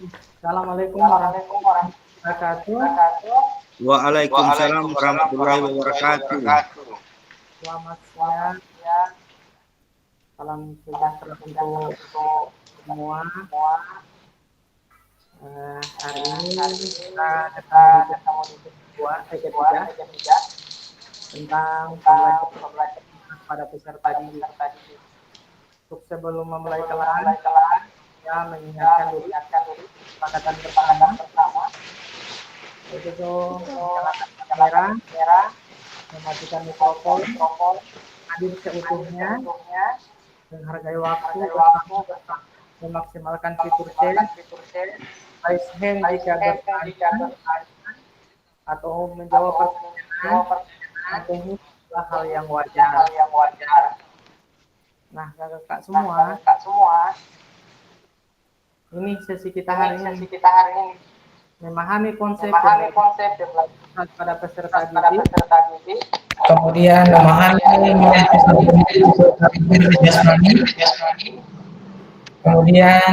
Assalamualaikum warahmatullahi wabarakatuh. Waalaikumsalam warahmatullahi wabarakatuh. Selamat siang, salam sejahtera untuk semua. Hari ini kita ketemu di ketiga tentang pembelajaran pada peserta didik. Untuk sebelum memulai kelas, saya mengingatkan dulu kesepakatan pertama, yaitu menyalakan kamera, mematikan mikrofon, hadir seutuhnya, menghargai waktu, memaksimalkan fitur chat, raise hand jika bertanya, atau menjawab pertanyaan teknis adalah hal yang wajar. Nah, kakak semua, ini sesi kita hari ini memahami konsep pada peserta didik, kemudian memahami kemudian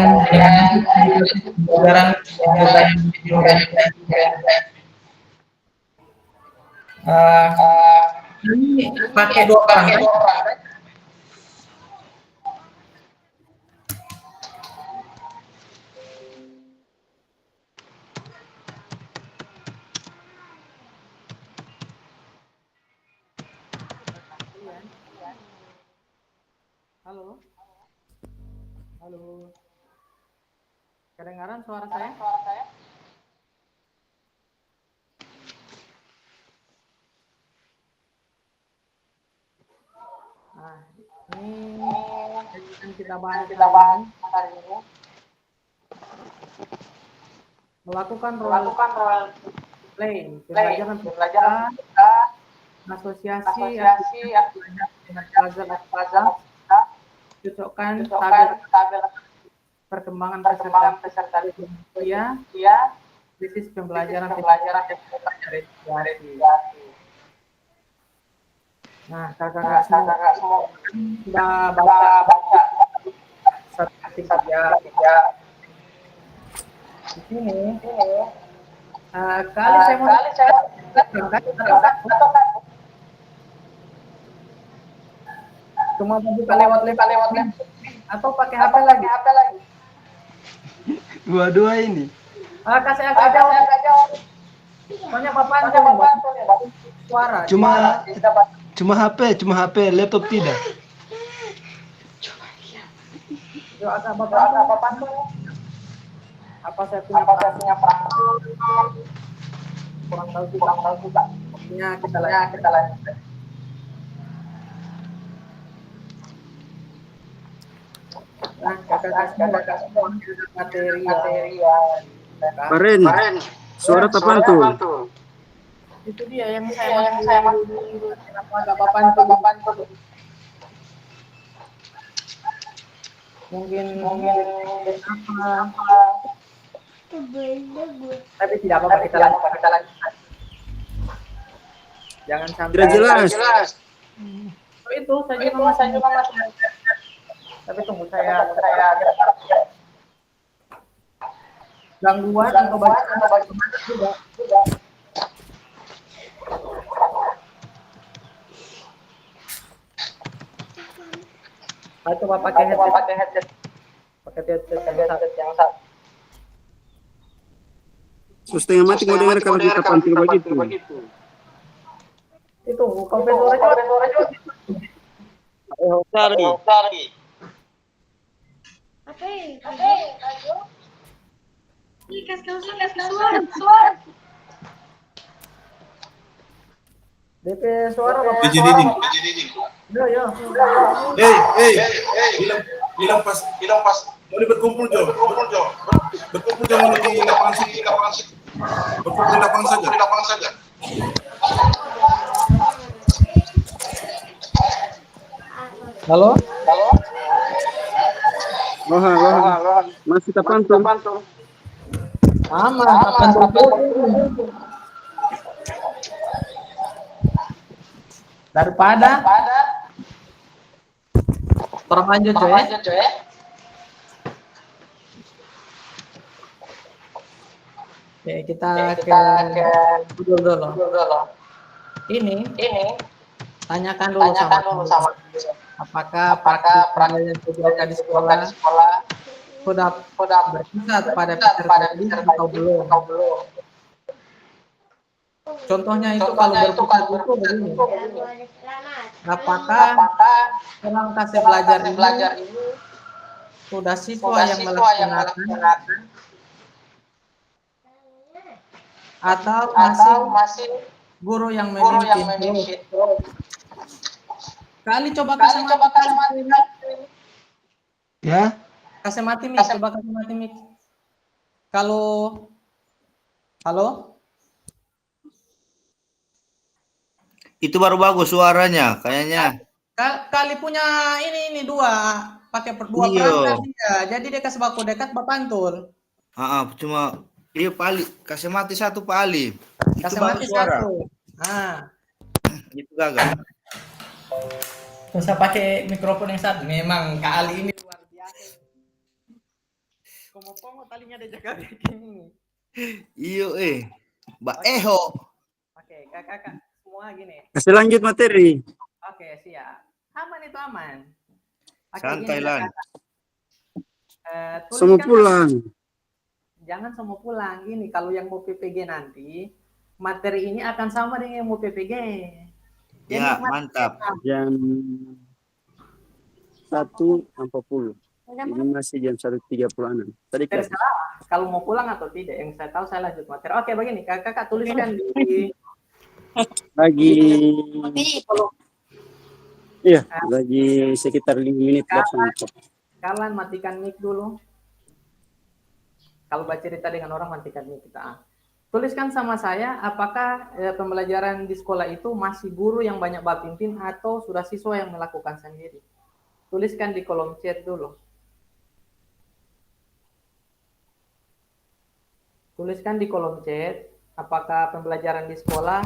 pembelajaran ini pakai dua orang kan? Halo. Kedengaran suara saya? Nah, ini yang kita bahas hari ini. Melakukan role play, pembelajaran asosiasi dengan pelajar cocokkan tabel perkembangan peserta usia, krisis pembelajaran Nah, kakak semua sudah baca statistik di sini. Kali saya mau cuma buka lewat atau pakai HP lagi. Dua-dua ini. Kasih agak jauh. Soalnya papan suara. Cuma HP, laptop tidak. Yo agak papan. Apa saya punya kurang tahu juga. Pokoknya kita lanjut. Nah, kakak semua materi ya. Karen, suara apaan tuh? Itu dia yang saya kenapa agak papan tuh. Mungkin apa? Tapi tidak apa-apa, kita lanjut. Jangan sampai Tidak jelas. Itu saya juga masih. Tapi tunggu saya gangguan atau baca juga. Coba pakai headset. Pakai headset yang satu. Setengah mati mau dengar kalau kita pantil begitu. Itu kompresor aja. Cari. Apa? Ini suara. DP suara Bapak. Didi. Yo. Bilang pas. Mau berkumpul Jo. Berkumpul jangan di lapangan situ. Berkumpul di lapangan saja. Halo. Lohan. Masih kapan tuh? Aman, kapan tuh? Daripada orang lanjut coy. Oke, kita ke Google dulu. Ini tanyakan dulu sama apakah praktik pembelajaran PJOK di sekolah sudah berpusat pada peserta didik atau belum. Contohnya itu kalau berpusat itu begini. Apakah dalam kasih belajar ini sudah siswa yang melaksanakan atau masih guru yang memimpin? Kali coba kasih mati. Ya, Kasih mati mic, coba kasih mati mic. Kalau halo? Itu baru bagus suaranya kayaknya. Kali punya ini dua, pakai dua Iya. perangkat dia. Jadi dia kasih baku dekat bapantul. Cuma iya Pak Ali, kasih mati satu Pak Ali. Itu Kasih bagus mati suara. satu. Itu gagal. Bisa pakai mikrofon yang satu. Memang Kak Ali ini luar biasa. Komo talinya dia jaga begini. Iyo Mbak Eho. Oke, kakak semua gini. Kasih lanjut materi. Oke, siap. Aman itu aman. Oke, Santai gini, lah. Semua pulang. Jangan semua pulang. Gini, kalau yang mau PPG nanti, materi ini akan sama dengan yang mau PPG. Ya, mantap. Jam 1.40. Ini masih jam 1.36. Tadi kelas. Terserah kalau mau pulang atau tidak. Yang saya tahu saya lanjut materi. Oke, begini. Kakak tuliskan di Lagi iya, lagi sekitar 5 menit kalian matikan mic dulu. Kalau bercerita dengan orang matikan mic kita. Tuliskan sama saya apakah pembelajaran di sekolah itu masih guru yang banyak pimpin atau sudah siswa yang melakukan sendiri. Tuliskan di kolom chat dulu. Tuliskan di kolom chat apakah pembelajaran di sekolah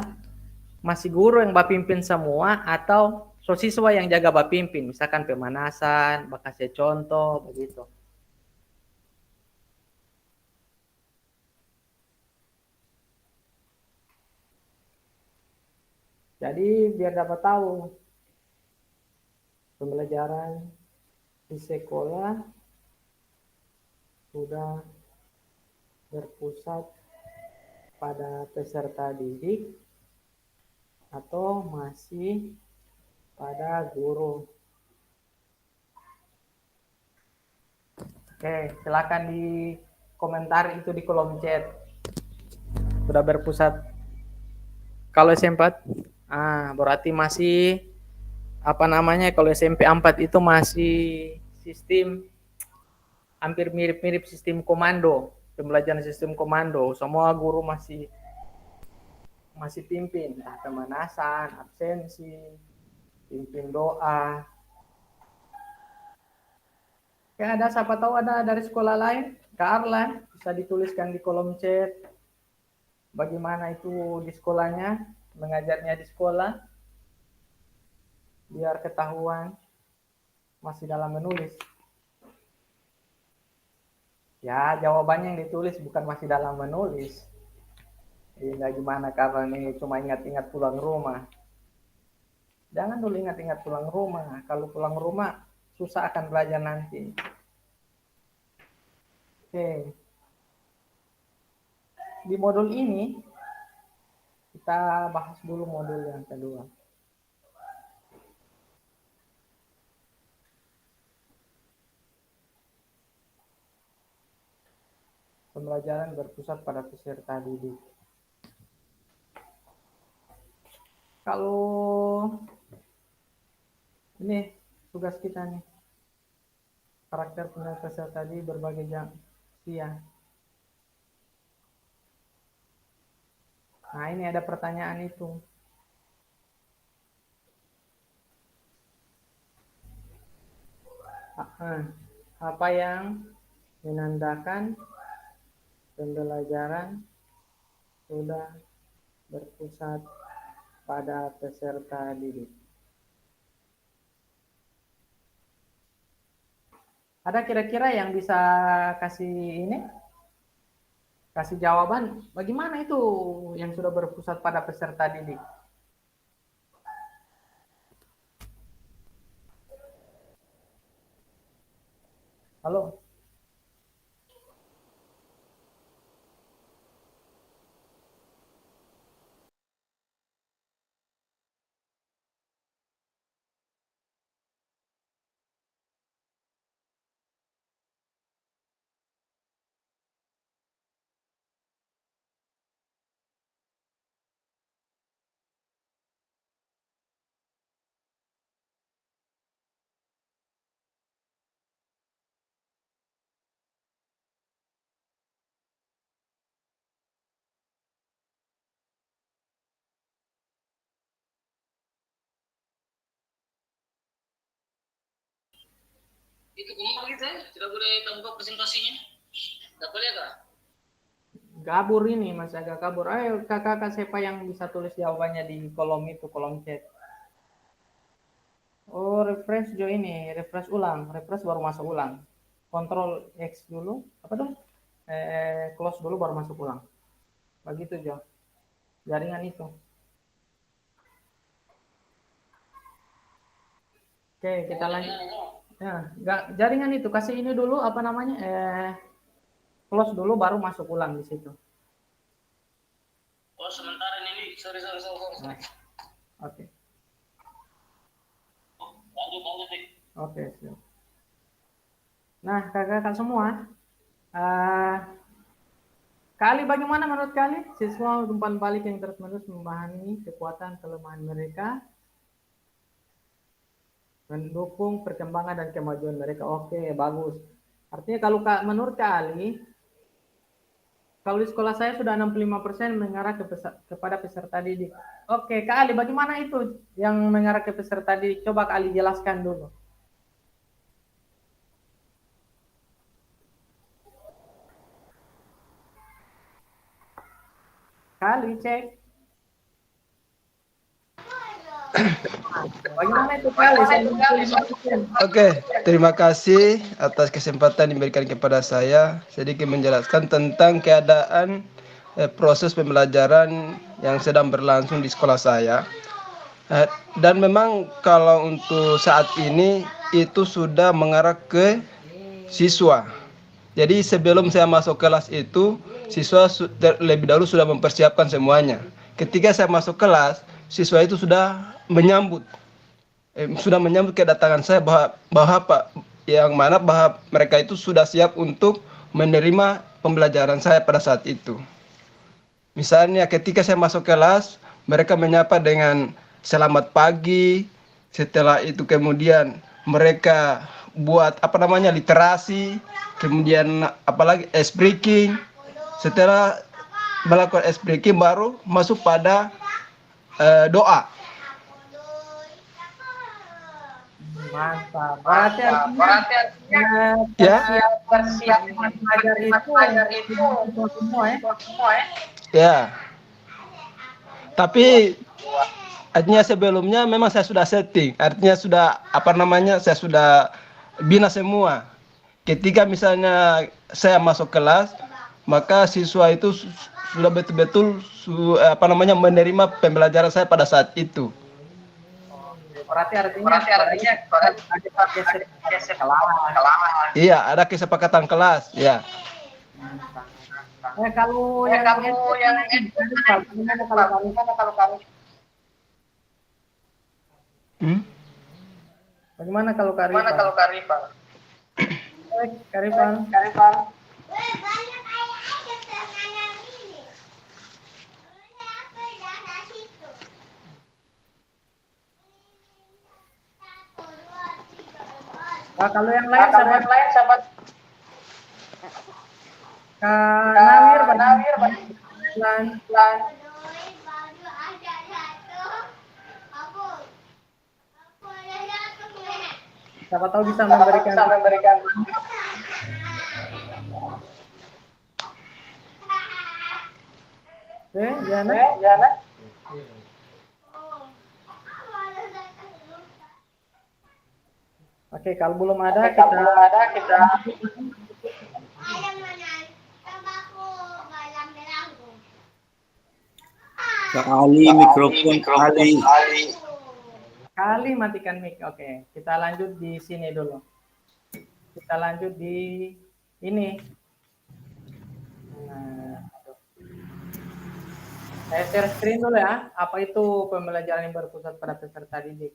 masih guru yang pimpin semua atau siswa yang jaga pimpin, misalkan pemanasan, kasih contoh begitu. Jadi biar dapat tahu pembelajaran di sekolah sudah berpusat pada peserta didik atau masih pada guru. Oke, silakan di komentar itu di kolom chat. Sudah berpusat. Kalau SMP, berarti masih kalau SMP 4 itu masih sistem hampir mirip-mirip sistem komando, pembelajaran sistem komando. Semua guru masih pimpin, pemanasan, absensi, pimpin doa. Ya, ada siapa tahu ada dari sekolah lain, Kak Arlan, bisa dituliskan di kolom chat bagaimana itu di sekolahnya, mengajarnya di sekolah, biar ketahuan masih dalam menulis. Ya, jawabannya yang ditulis bukan masih dalam menulis. Nggak gimana karena ini cuma ingat-ingat pulang rumah. Jangan dulu ingat-ingat pulang rumah. Kalau pulang rumah susah akan belajar nanti. Oke. Di modul ini kita bahas dulu modul yang kedua. Pembelajaran berpusat pada peserta didik. Kalau ini tugas kita nih, karakter peserta didik berbagai usia. Nah, ini ada pertanyaan itu. Apa yang menandakan pembelajaran sudah berpusat pada peserta didik? Ada kira-kira yang bisa kasih ini? Kasih jawaban bagaimana itu yang sudah berpusat pada peserta didik. Halo. Itu ngomong gitu ya, tidak boleh tambah presentasinya. Tidak boleh kah? Kabur ini, Mas, agak kabur. Ayo kakak siapa yang bisa tulis jawabannya di kolom itu, kolom chat. Oh, refresh Jo ini, refresh ulang, refresh baru masuk ulang. Control X dulu, apa tuh? Close dulu baru masuk ulang. Begitu Jo. Jaringan itu. Oke, kita lanjut. Ya, jaringan itu kasih ini dulu apa namanya? Close dulu baru masuk ulang di situ. Oh, sementara ini, sorry. Nah, oke. Lanjut, Dik. Oke, siap. Nah, kakak-kakak semua, Kali bagaimana menurut kali siswa umpan balik yang terus-menerus memahami kekuatan kelemahan mereka, mendukung perkembangan dan kemajuan mereka. Oke, bagus. Artinya kalau menurut kali, kalau di sekolah saya sudah 65% mengarah kepada peserta didik. Oke, Kak Ali, bagaimana itu yang mengarah ke peserta didik? Coba Kak Ali jelaskan dulu. Kak Ali, cek. Bagaimana itu Kak Ali? Oke, terima kasih atas kesempatan diberikan kepada saya sedikit menjelaskan tentang keadaan proses pembelajaran yang sedang berlangsung di sekolah saya. Dan memang kalau untuk saat ini itu sudah mengarah ke siswa. Jadi sebelum saya masuk kelas itu, siswa lebih dahulu sudah mempersiapkan semuanya. Ketika saya masuk kelas, siswa itu sudah menyambut kedatangan saya bahwa mereka itu sudah siap untuk menerima pembelajaran saya pada saat itu. Misalnya ketika saya masuk kelas, mereka menyapa dengan selamat pagi. Setelah itu kemudian mereka buat literasi, kemudian apalagi ice breaking. Setelah melakukan ice breaking baru masuk pada doa. Mantap. Berarti bersiap mengajar itu semua ya. Ya. Tapi artinya sebelumnya memang saya sudah setting. Artinya saya sudah bina semua. Ketika misalnya saya masuk kelas, maka siswa itu sudah betul-betul menerima pembelajaran saya pada saat itu. Berarti artinya iya, ada kesepakatan kelas, ya. Kalau yang bagaimana kalau Karifan? Karifan. Nah, kalau yang lain sahabat Nawir pelan. Siapa tahu bisa memberikan. Jana. Oke, kalau belum ada kita Kak Ali, mikrofon Ali. Kali matikan mic. Oke, kita lanjut di sini dulu. Kita lanjut di ini. Nah, saya share screen dulu ya. Apa itu pembelajaran yang berpusat pada peserta didik?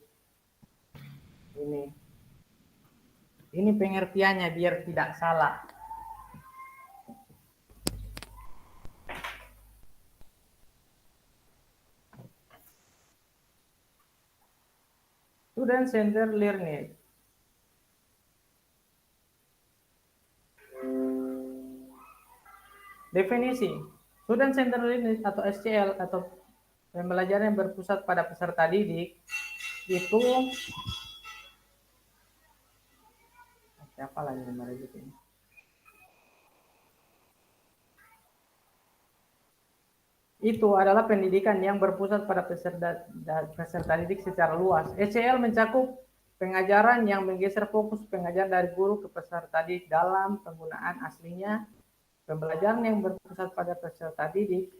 Ini pengertiannya biar tidak salah. Student Centered Learning. Definisi. Student Centered Learning atau SCL atau pembelajaran yang berpusat pada peserta didik itu siapa lagi yang ini? Itu adalah pendidikan yang berpusat pada peserta didik secara luas. SCL mencakup pengajaran yang menggeser fokus pengajaran dari guru ke peserta didik dalam penggunaan aslinya. Pembelajaran yang berpusat pada peserta didik,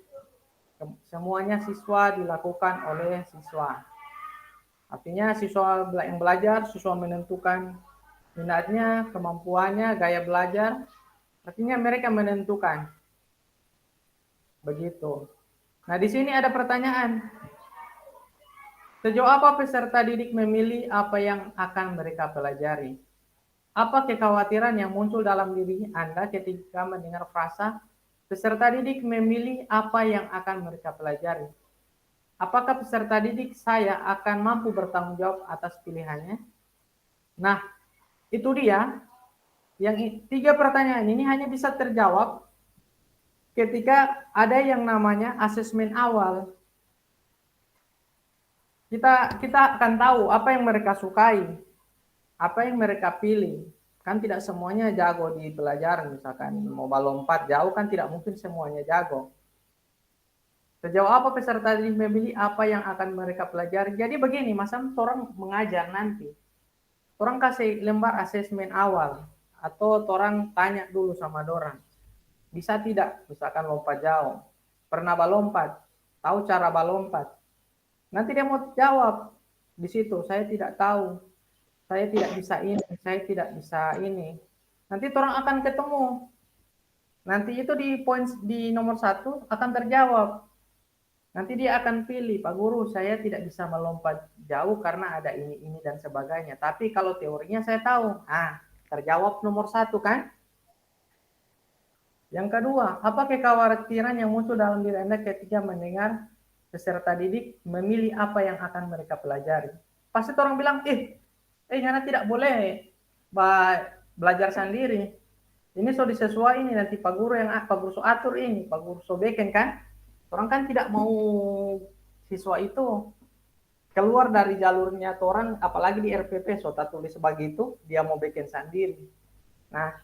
semuanya siswa dilakukan oleh siswa. Artinya siswa yang belajar, siswa menentukan minatnya, kemampuannya, gaya belajar. Artinya mereka menentukan. Begitu. Nah, di sini ada pertanyaan. Sejauh apa peserta didik memilih apa yang akan mereka pelajari? Apa kekhawatiran yang muncul dalam diri Anda ketika mendengar frasa peserta didik memilih apa yang akan mereka pelajari? Apakah peserta didik saya akan mampu bertanggung jawab atas pilihannya? Nah, itu dia. Yang 3 pertanyaan ini hanya bisa terjawab ketika ada yang namanya asesmen awal. Kita akan tahu apa yang mereka sukai, apa yang mereka pilih. Kan tidak semuanya jago di pelajaran, misalkan mau lompat jauh kan tidak mungkin semuanya jago. Sejauh apa peserta didik memilih apa yang akan mereka pelajari. Jadi begini, masa orang mengajar nanti. Orang kasih lembar asesmen awal atau orang tanya dulu sama dorang. Bisa tidak misalkan lompat jauh. Pernah balompat, tahu cara balompat. Nanti dia mau jawab di situ, saya tidak tahu. Saya tidak bisa ini, saya tidak bisa ini. Nanti orang akan ketemu. Nanti itu di nomor 1 akan terjawab. Nanti dia akan pilih, Pak Guru, saya tidak bisa melompat jauh karena ada ini dan sebagainya. Tapi kalau teorinya saya tahu. Terjawab nomor 1 kan? Yang kedua, apa kekhawatiran yang muncul dalam diri Anda ketika mendengar peserta didik memilih apa yang akan mereka pelajari? Pasti orang bilang, Nyana tidak boleh belajar sendiri. Ini so disesuai ini nanti Pak Guru so atur ini, Pak Guru so bikin kan? Orang kan tidak mau siswa itu keluar dari jalurnya orang, apalagi di RPP so tulis begitu, dia mau bikin sendiri. Nah,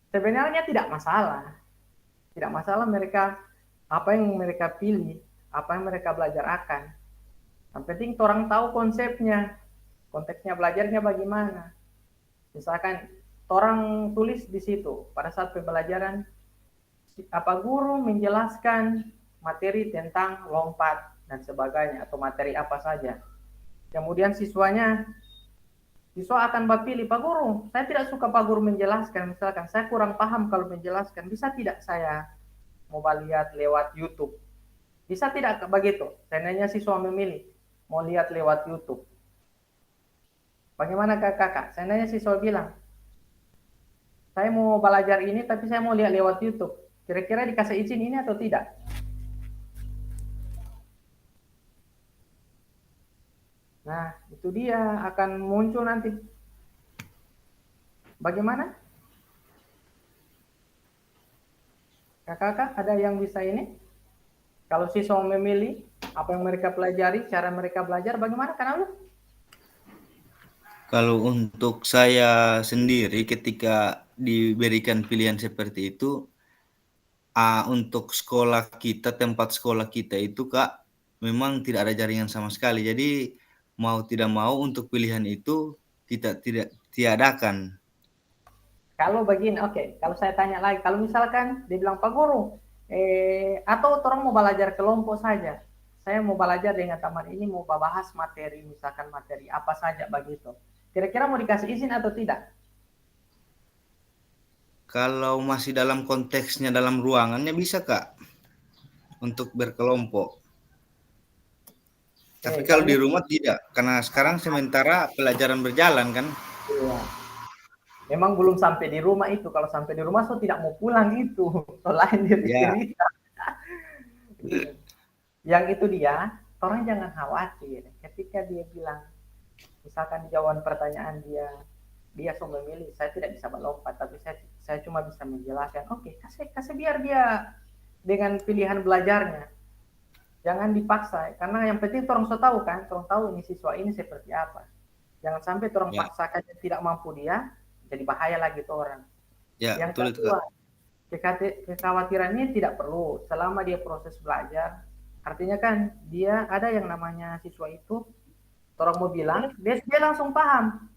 sebenarnya tidak masalah. Tidak masalah mereka apa yang mereka pilih, apa yang mereka belajar akan. Yang penting orang tahu konsepnya, konteksnya belajarnya bagaimana. Misalkan orang tulis di situ pada saat pembelajaran apa guru menjelaskan materi tentang lompat dan sebagainya atau materi apa saja. Kemudian siswa akan berpilih, Pak Guru, saya tidak suka Pak Guru menjelaskan, misalkan saya kurang paham kalau menjelaskan, bisa tidak saya mau lihat lewat YouTube? Bisa tidak begitu? Seandainya siswa memilih mau lihat lewat YouTube. Bagaimana kakak? Seandainya siswa bilang, saya mau belajar ini tapi saya mau lihat lewat YouTube. Kira-kira dikasih izin ini atau tidak? Nah, itu dia akan muncul nanti. Bagaimana? Kakak, ada yang bisa ini? Kalau siswa memilih apa yang mereka pelajari, cara mereka belajar, bagaimana? Karena Kalau untuk saya sendiri ketika diberikan pilihan seperti itu, untuk sekolah kita, tempat sekolah kita itu Kak, memang tidak ada jaringan sama sekali. Jadi mau tidak mau untuk pilihan itu tidak tiadakan. kalau begini, oke. Kalau saya tanya lagi, kalau misalkan dia bilang Pak Guru, atau orang mau belajar kelompok saja, saya mau belajar dengan teman ini, mau bahas materi, misalkan materi apa saja begitu. Kira-kira mau dikasih izin atau tidak? Kalau masih dalam konteksnya dalam ruangannya bisa Kak untuk berkelompok. Tapi kalau di rumah tidak, karena sekarang sementara pelajaran berjalan kan. Iya. Memang belum sampai di rumah itu. Kalau sampai di rumah, so tidak mau pulang itu. So lain dia Ya. cerita. Yang itu dia, orang jangan khawatir. Ketika dia bilang, misalkan di jawaban pertanyaan dia so memilih, saya tidak bisa melompat, tapi saya cuma bisa menjelaskan. Oke, kasih biar dia dengan pilihan belajarnya. Jangan dipaksa, karena yang penting orang so tahu kan, orang tahu ini siswa ini seperti apa. Jangan sampai orang paksakan yang tidak mampu dia, jadi bahaya lagi tuh orang. Ya, Yang betul itu, kedua, Kak. kekhawatirannya tidak perlu selama dia proses belajar. Artinya kan dia ada yang namanya siswa itu, orang mau bilang, dia langsung paham.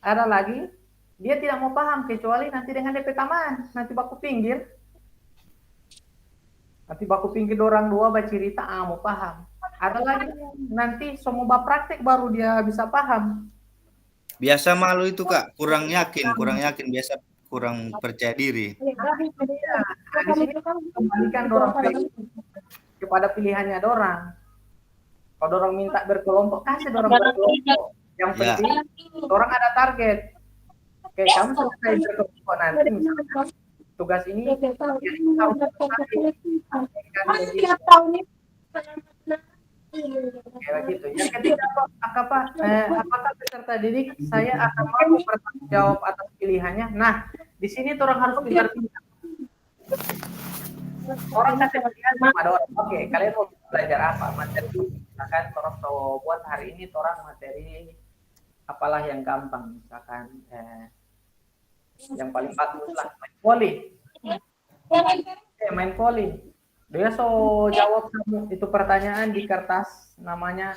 Ada lagi, dia tidak mau paham kecuali nanti dengan DP taman, nanti baku pinggir. Nanti baku pinggir orang dua bercerita, mau paham. Ada lagi nanti semua praktek baru dia bisa paham. Biasa malu itu Kak, kurang yakin, biasa kurang percaya diri. Nah, di sini kembalikan dorang kepada pilihannya dorang. Kalau dorang minta berkelompok, kasih dorang berkelompok. Yang penting dorang ada target. Oke, kamu selesai berkelompok nanti misalnya tugas ini harus kayak gitu. Yang ketiga, apakah peserta didik saya akan mau bertanggung jawab atas pilihannya? Nah, di sini orang harus pintar-pintar. Orang kasih pilihan sama orang. Oke, kalian mau belajar apa? Materi, misalkan orang so buat hari ini orang materi apalah yang gampang, misalkan yang paling bagus lah main volley. Main volley. Dia so jawab itu pertanyaan di kertas namanya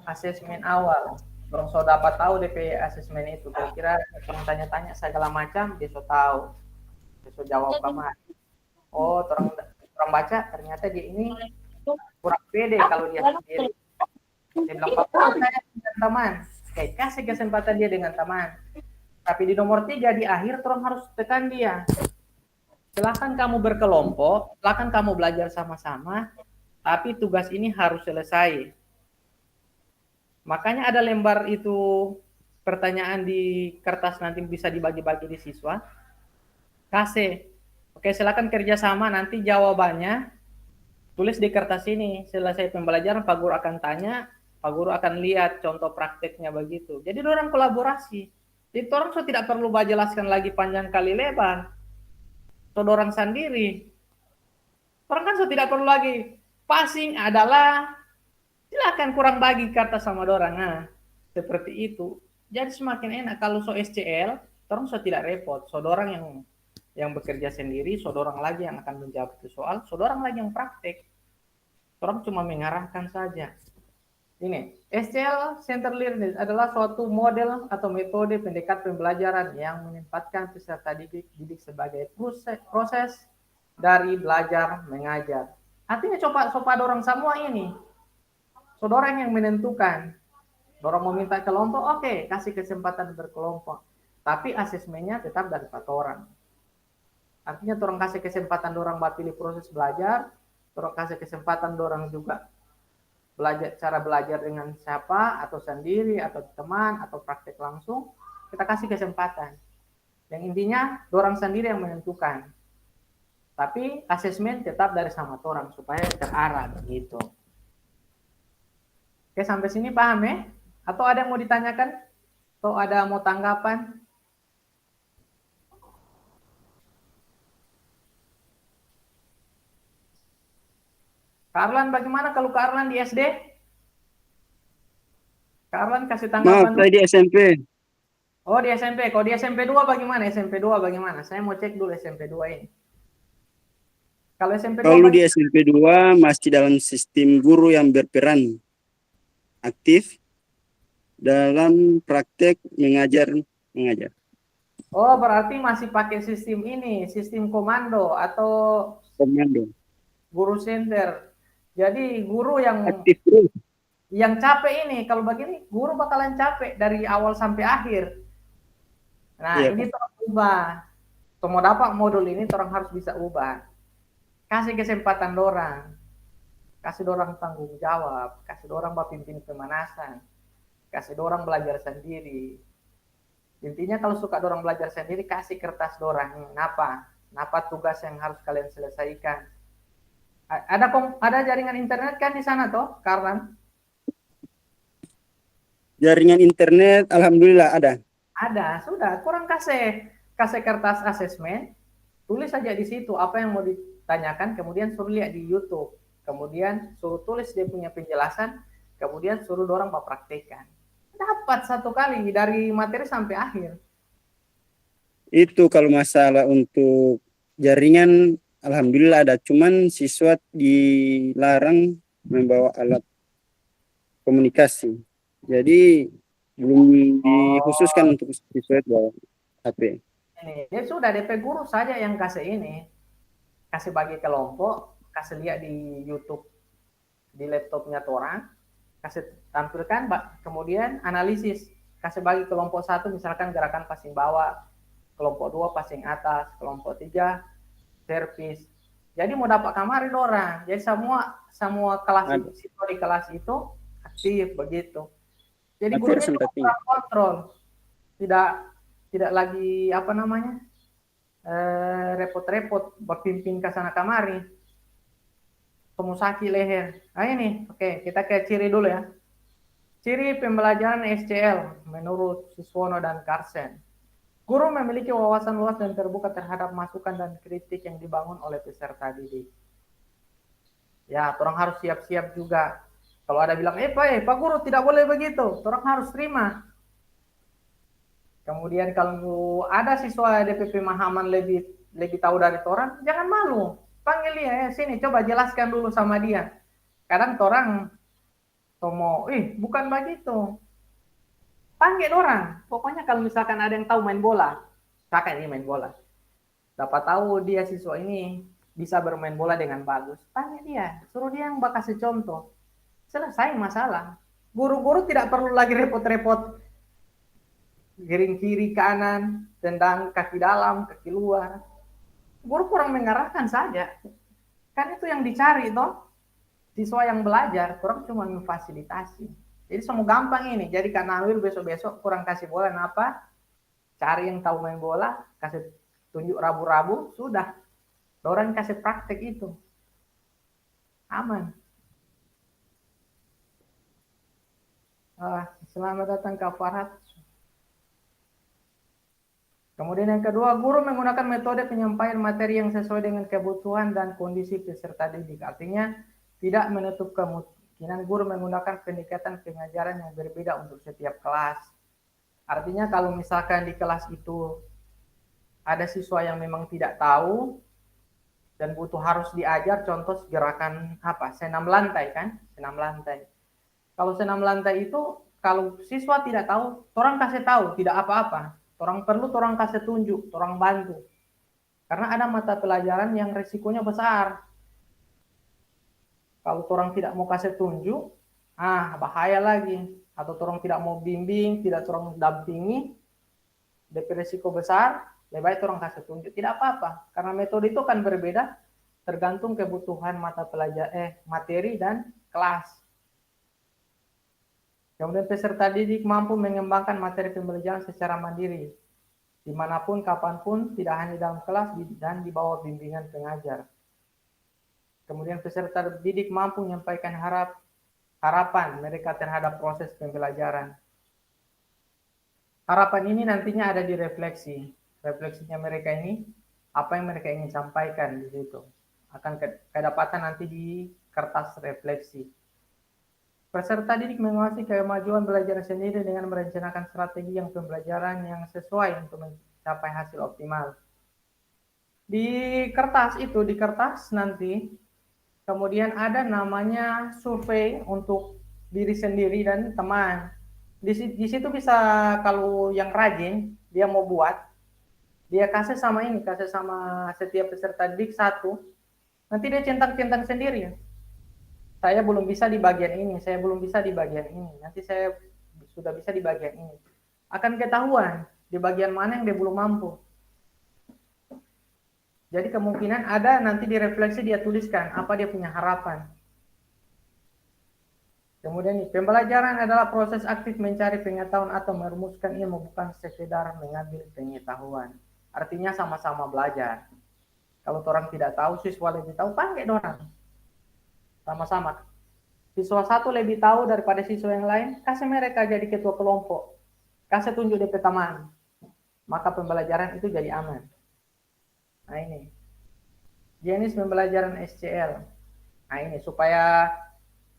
asesmen awal. Orang so dapat tahu DP asesmen itu. Kira-kira orang tanya-tanya segala macam, dia so tahu. Dia so jawab sama. Oh, orang baca ternyata dia ini kurang pede kalau dia sendiri. Dia bilang, "Papa, saya dengan teman." Oke, kasih kesempatan dia dengan teman. Tapi di nomor 3 di akhir orang harus tekan dia. Silakan kamu berkelompok, silakan kamu belajar sama-sama, tapi tugas ini harus selesai. Makanya ada lembar itu pertanyaan di kertas nanti bisa dibagi-bagi di siswa. Kasih. Oke, silakan kerjasama, nanti jawabannya tulis di kertas ini. Selesai pembelajaran, Pak Guru akan tanya, Pak Guru akan lihat contoh prakteknya begitu. Jadi orang kolaborasi. Jadi orang so tidak perlu jelaskan lagi panjang kali lebar. Orang sendiri. Orang kan so tidak perlu lagi. Passing adalah silakan kurang bagi kertas sama orang. Nah, seperti itu. Jadi semakin enak kalau so SCL, orang so tidak repot. So orang yang bekerja sendiri, so orang lagi yang akan menjawab itu soal, so orang lagi yang praktek. Orang cuma mengarahkan saja. Ini, SCL Center Learning adalah suatu model atau metode pendekat pembelajaran yang menempatkan peserta didik sebagai proses dari belajar mengajar. Artinya coba orang semua ini. Saudara yang menentukan. Orang mau minta kelompok, oke, kasih kesempatan berkelompok. Tapi asesmennya tetap dari 4 orang. Artinya orang kasih kesempatan orang buat pilih proses belajar, orang kasih kesempatan orang juga cara belajar dengan siapa, atau sendiri, atau teman, atau praktek langsung, kita kasih kesempatan. Yang intinya, orang sendiri yang menentukan. Tapi asesmen tetap dari sama orang, supaya terarah begitu. Oke, sampai sini paham ya? Atau ada yang mau ditanyakan? Atau ada mau tanggapan? Karlan bagaimana kalau Karlan di SD? Karlan kasih tanggapan. Maaf, saya di SMP. Oh, di SMP. Kalau di SMP 2 bagaimana? SMP 2 bagaimana? Saya mau cek dulu SMP 2 ini. Kalau SMP 2 Kalau di SMP 2 masih dalam sistem guru yang berperan aktif dalam praktek mengajar. Oh, berarti masih pakai sistem ini, sistem komando atau Komando. guru center. Jadi guru Aktif terus. yang capek ini, kalau begini guru bakalan capek dari awal sampai akhir. Nah, Iya, ini Pak. torang ubah. Kalau mau dapat modul ini, orang harus bisa ubah. Kasih kesempatan dorang. Kasih dorang tanggung jawab. Kasih dorang pimpin pemanasan. Kasih dorang belajar sendiri. Intinya kalau suka dorang belajar sendiri, kasih kertas dorang. Napa tugas yang harus kalian selesaikan. Ada jaringan internet kan di sana toh, Karlan? Jaringan internet alhamdulillah ada. Ada, sudah. Kurang kasih kertas asesmen, tulis saja di situ apa yang mau ditanyakan, kemudian suruh lihat di YouTube, kemudian suruh tulis dia punya penjelasan, kemudian suruh dorang praktekkan. Dapat satu kali dari materi sampai akhir. Itu kalau masalah untuk jaringan alhamdulillah ada, cuman siswa dilarang membawa alat komunikasi. Jadi belum dikhususkan untuk siswa bawa HP. Ini, ya sudah DP guru saja yang kasih ini, kasih bagi kelompok, kasih lihat di YouTube, di laptopnya orang, kasih tampilkan, kemudian analisis, kasih bagi kelompok 1 misalkan gerakan passing bawah, kelompok 2 passing atas, kelompok 3 servis. Jadi mau dapat kamar orang. Jadi semua kelas itu, siswa di kelas itu aktif begitu. Jadi gurunya juga kontrol, tidak lagi repot-repot berpimpin ke sana kamari. Pemusaki leher. Nah ini, oke, kita ke ciri dulu ya. Ciri pembelajaran SCL menurut Siswono dan Carlsen. Guru memiliki wawasan luas dan terbuka terhadap masukan dan kritik yang dibangun oleh peserta didik. Ya, orang harus siap-siap juga. Kalau ada bilang, Pak Guru tidak boleh begitu, orang harus terima. Kemudian kalau ada siswa DP pemahaman lebih tahu dari orang, jangan malu. Panggil dia, sini coba jelaskan dulu sama dia. Kadang orang mau, bukan begitu. Panggil orang. Pokoknya kalau misalkan ada yang tahu main bola, kakak ini main bola. Dapat tahu dia siswa ini bisa bermain bola dengan bagus. Panggil dia, suruh dia yang kasih contoh. Selesai masalah. Guru-guru tidak perlu lagi repot-repot giring kiri kanan, tendang kaki dalam, kaki luar. Guru kurang mengarahkan saja. Kan itu yang dicari toh. Siswa yang belajar, kurang cuma memfasilitasi. Jadi semua gampang ini. Jadi Kak Nawir besok-besok kurang kasih bola apa? Cari yang tahu main bola, kasih tunjuk rabu-rabu, sudah. Orang kasih praktek itu. Aman. Selamat datang Kak Farhat. Kemudian yang kedua, guru menggunakan metode penyampaian materi yang sesuai dengan kebutuhan dan kondisi peserta didik. Artinya tidak menutup kemungkinan guru menggunakan pendekatan pengajaran yang berbeda untuk setiap kelas. Artinya kalau misalkan di kelas itu ada siswa yang memang tidak tahu dan butuh harus diajar, contoh gerakan senam lantai kan, senam lantai. Kalau senam lantai itu kalau siswa tidak tahu, orang kasih tahu tidak apa-apa. Orang perlu orang kasih tunjuk, orang bantu. Karena ada mata pelajaran yang resikonya besar. Kalau orang tidak mau kasih tunjuk, bahaya lagi. Atau orang tidak mau bimbing, tidak orang dampingi, DP resiko besar, lebih baik orang kasih tunjuk. Tidak apa-apa, karena metode itu kan berbeda, tergantung kebutuhan mata pelajaran, materi dan kelas. Kemudian peserta didik mampu mengembangkan materi pembelajaran secara mandiri, dimanapun, kapanpun, tidak hanya dalam kelas dan di bawah bimbingan pengajar. Kemudian peserta didik mampu menyampaikan harapan mereka terhadap proses pembelajaran. Harapan ini nantinya ada di refleksi. Refleksinya mereka ini, apa yang mereka ingin sampaikan di situ. Akan kedapatan nanti di kertas refleksi. Peserta didik menguasai kemajuan belajar sendiri dengan merencanakan strategi yang pembelajaran yang sesuai untuk mencapai hasil optimal. Di kertas nanti, kemudian ada namanya survei untuk diri sendiri dan teman. Di situ bisa kalau yang rajin, dia mau buat, dia kasih sama setiap peserta didik satu, nanti dia centang-centang sendiri. saya belum bisa di bagian ini, saya belum bisa di bagian ini, nanti saya sudah bisa di bagian ini. Akan ketahuan di bagian mana yang dia belum mampu. Jadi kemungkinan ada nanti di refleksi dia tuliskan apa dia punya harapan. Kemudian pembelajaran adalah proses aktif mencari pengetahuan atau merumuskan ilmu, bukan sekedar mengambil pengetahuan. Artinya sama-sama belajar. Kalau orang tidak tahu, siswa lebih tahu, panggil orang. Sama-sama. Siswa satu lebih tahu daripada siswa yang lain, kasih mereka jadi ketua kelompok. Kasih tunjuk DP teman. Maka pembelajaran itu jadi aman. Nah ini. Jenis pembelajaran SCL. Nah ini supaya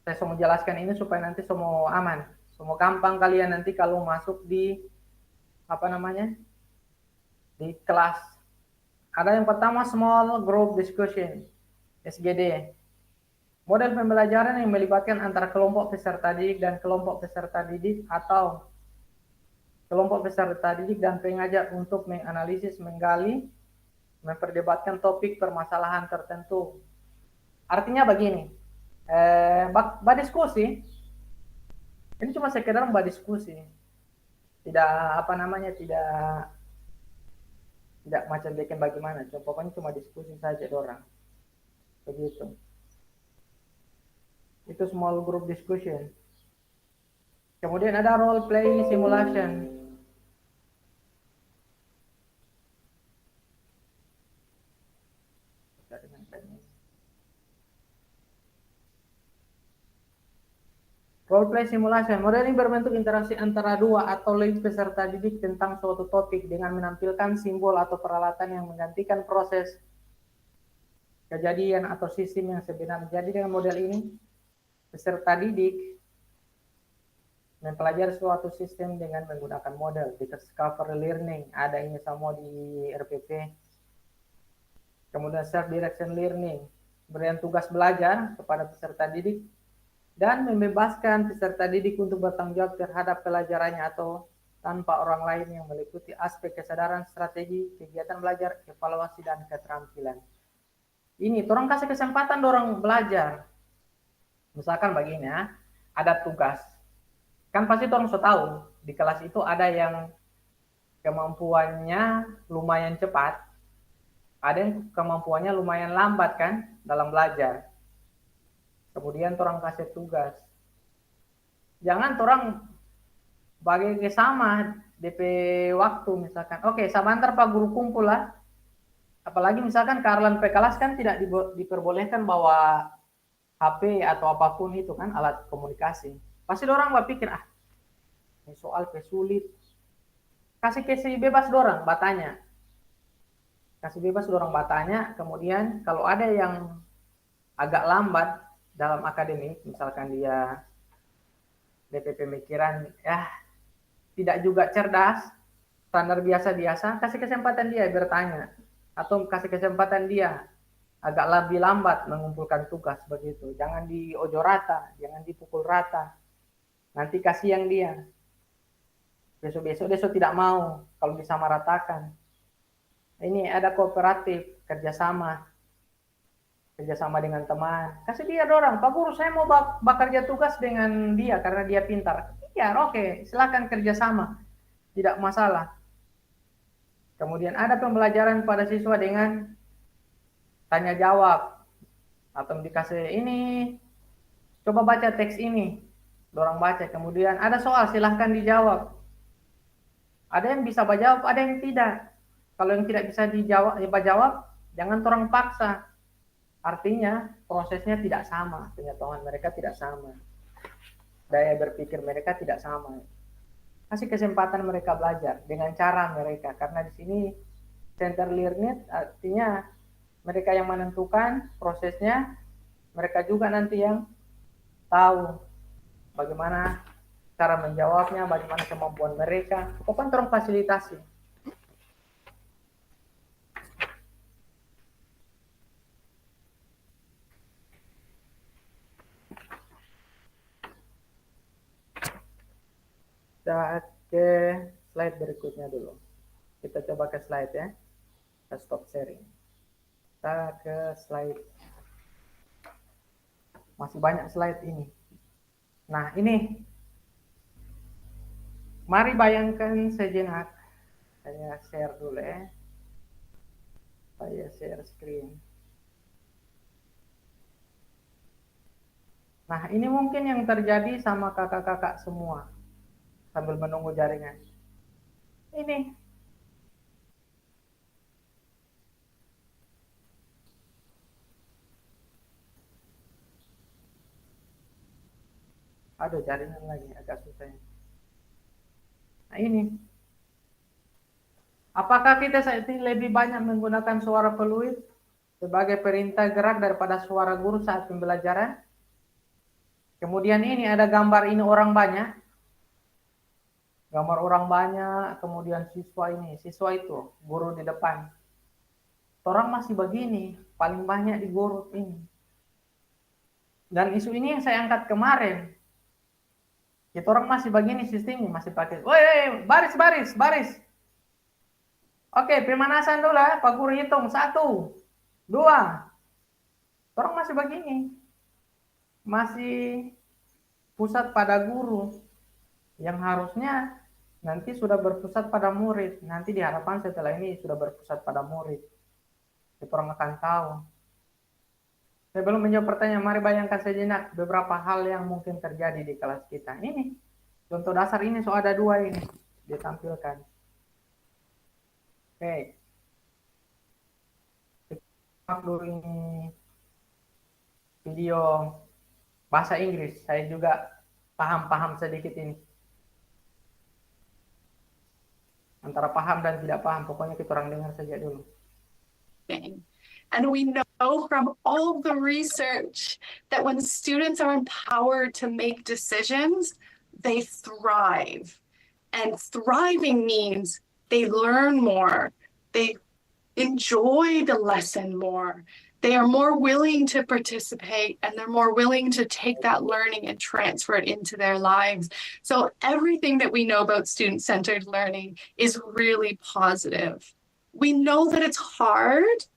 saya mau jelaskan ini supaya nanti semua aman. Semua gampang kalian nanti kalau masuk di di kelas. Ada yang pertama small group discussion, SGD. Model pembelajaran yang melibatkan antara kelompok peserta didik dan kelompok peserta didik atau kelompok peserta didik dan pengajar untuk menganalisis, menggali, memperdebatkan topik permasalahan tertentu. Artinya begini, diskusi ini cuma sekedar diskusi, tidak tidak macam bikin bagaimana, pokoknya cuma diskusi saja orang, begitu. Itu small group discussion. Kemudian ada role play simulation. Role play simulation. Model ini berbentuk interaksi antara dua atau lebih peserta didik tentang suatu topik dengan menampilkan simbol atau peralatan yang menggantikan proses kejadian atau sistem yang sebenarnya. Jadi dengan model ini peserta didik mempelajari suatu sistem dengan menggunakan model. Discovery learning, ada ini semua di RPP. Kemudian self direction learning, berikan tugas belajar kepada peserta didik dan membebaskan peserta didik untuk bertanggung jawab terhadap pelajarannya atau tanpa orang lain yang meliputi aspek kesadaran, strategi, kegiatan belajar, evaluasi, dan keterampilan. Ini, orang kasih kesempatan orang belajar. Misalkan begini ya, ada tugas. Kan pasti orang sudah tahu, di kelas itu ada yang kemampuannya lumayan cepat, ada yang kemampuannya lumayan lambat kan dalam belajar. Kemudian orang kasih tugas. Jangan orang bagi sama DP waktu misalkan. Oke, sebentar Pak Guru kumpul lah. Apalagi misalkan Karlan kelas kan tidak diperbolehkan bawa HP atau apapun itu kan alat komunikasi. Pasti orang berpikir ini soal sulit. Kasih bebas dorang batanya. Kasih bebas dorang batanya. Kemudian kalau ada yang agak lambat dalam akademik, misalkan dia DP pemikiran tidak juga cerdas, standar biasa-biasa, kasih kesempatan dia bertanya atau kasih kesempatan dia agak lebih lambat mengumpulkan tugas begitu. Jangan diojo rata, jangan dipukul rata. Nanti kasihan dia. Besok-besok dia tidak mau kalau disamaratakan. Ini ada kooperatif, kerjasama dengan teman. Kasih dia dorang, Pak Guru saya mau bekerja tugas dengan dia karena dia pintar. Iya, oke, silakan kerjasama, tidak masalah. Kemudian ada pembelajaran pada siswa dengan tanya jawab atau dikasih ini, coba baca teks ini, dorang baca. Kemudian ada soal, silahkan dijawab. Ada yang bisa jawab, ada yang tidak. Kalau yang tidak bisa dijawab, jangan orang paksa. Artinya prosesnya tidak sama, pengetahuan mereka tidak sama, daya berpikir mereka tidak sama. Kasih kesempatan mereka belajar dengan cara mereka, karena di sini center learning artinya mereka yang menentukan prosesnya, mereka juga nanti yang tahu bagaimana cara menjawabnya, bagaimana kemampuan mereka. Pokoknya orang fasilitasi. Kita ke slide berikutnya dulu. Kita coba ke slide ya. Kita stop sharing. Kita ke slide. Masih banyak slide ini. Nah, ini. Mari bayangkan sejenak. Saya share dulu ya. Saya share screen. Nah, ini mungkin yang terjadi sama kakak-kakak semua. Sambil menunggu jaringan. Ini. Aduh, jaringan lagi agak susah. Nah, ini. Apakah kita saat ini lebih banyak menggunakan suara peluit sebagai perintah gerak daripada suara guru saat pembelajaran? Kemudian ini ada gambar ini orang banyak. Gambar orang banyak, kemudian siswa ini. Siswa itu, guru di depan. Orang masih begini, paling banyak di guru ini. Dan isu ini yang saya angkat kemarin. Kita orang masih begini sistemnya, masih pakai, woi, baris, baris, baris. Oke, pemanasan dulu ya, Pak Guru hitung, 1, 2. Orang masih begini. Masih pusat pada guru. Yang harusnya nanti sudah berpusat pada murid. Nanti diharapkan setelah ini sudah berpusat pada murid. Kita orang akan tahu. Sebelum menjawab pertanyaan, mari bayangkan sejenak beberapa hal yang mungkin terjadi di kelas kita. Ini, contoh dasar ini, so ada 2 ini, ditampilkan. Oke. Dulu ini video bahasa Inggris, saya juga paham-paham sedikit ini. Antara paham dan tidak paham, pokoknya kita orang dengar saja dulu. And we know from all the research that when students are empowered to make decisions, they thrive. And thriving means they learn more, they enjoy the lesson more, they are more willing to participate, and they're more willing to take that learning and transfer it into their lives. So everything that we know about student-centered learning is really positive. We know that it's hard.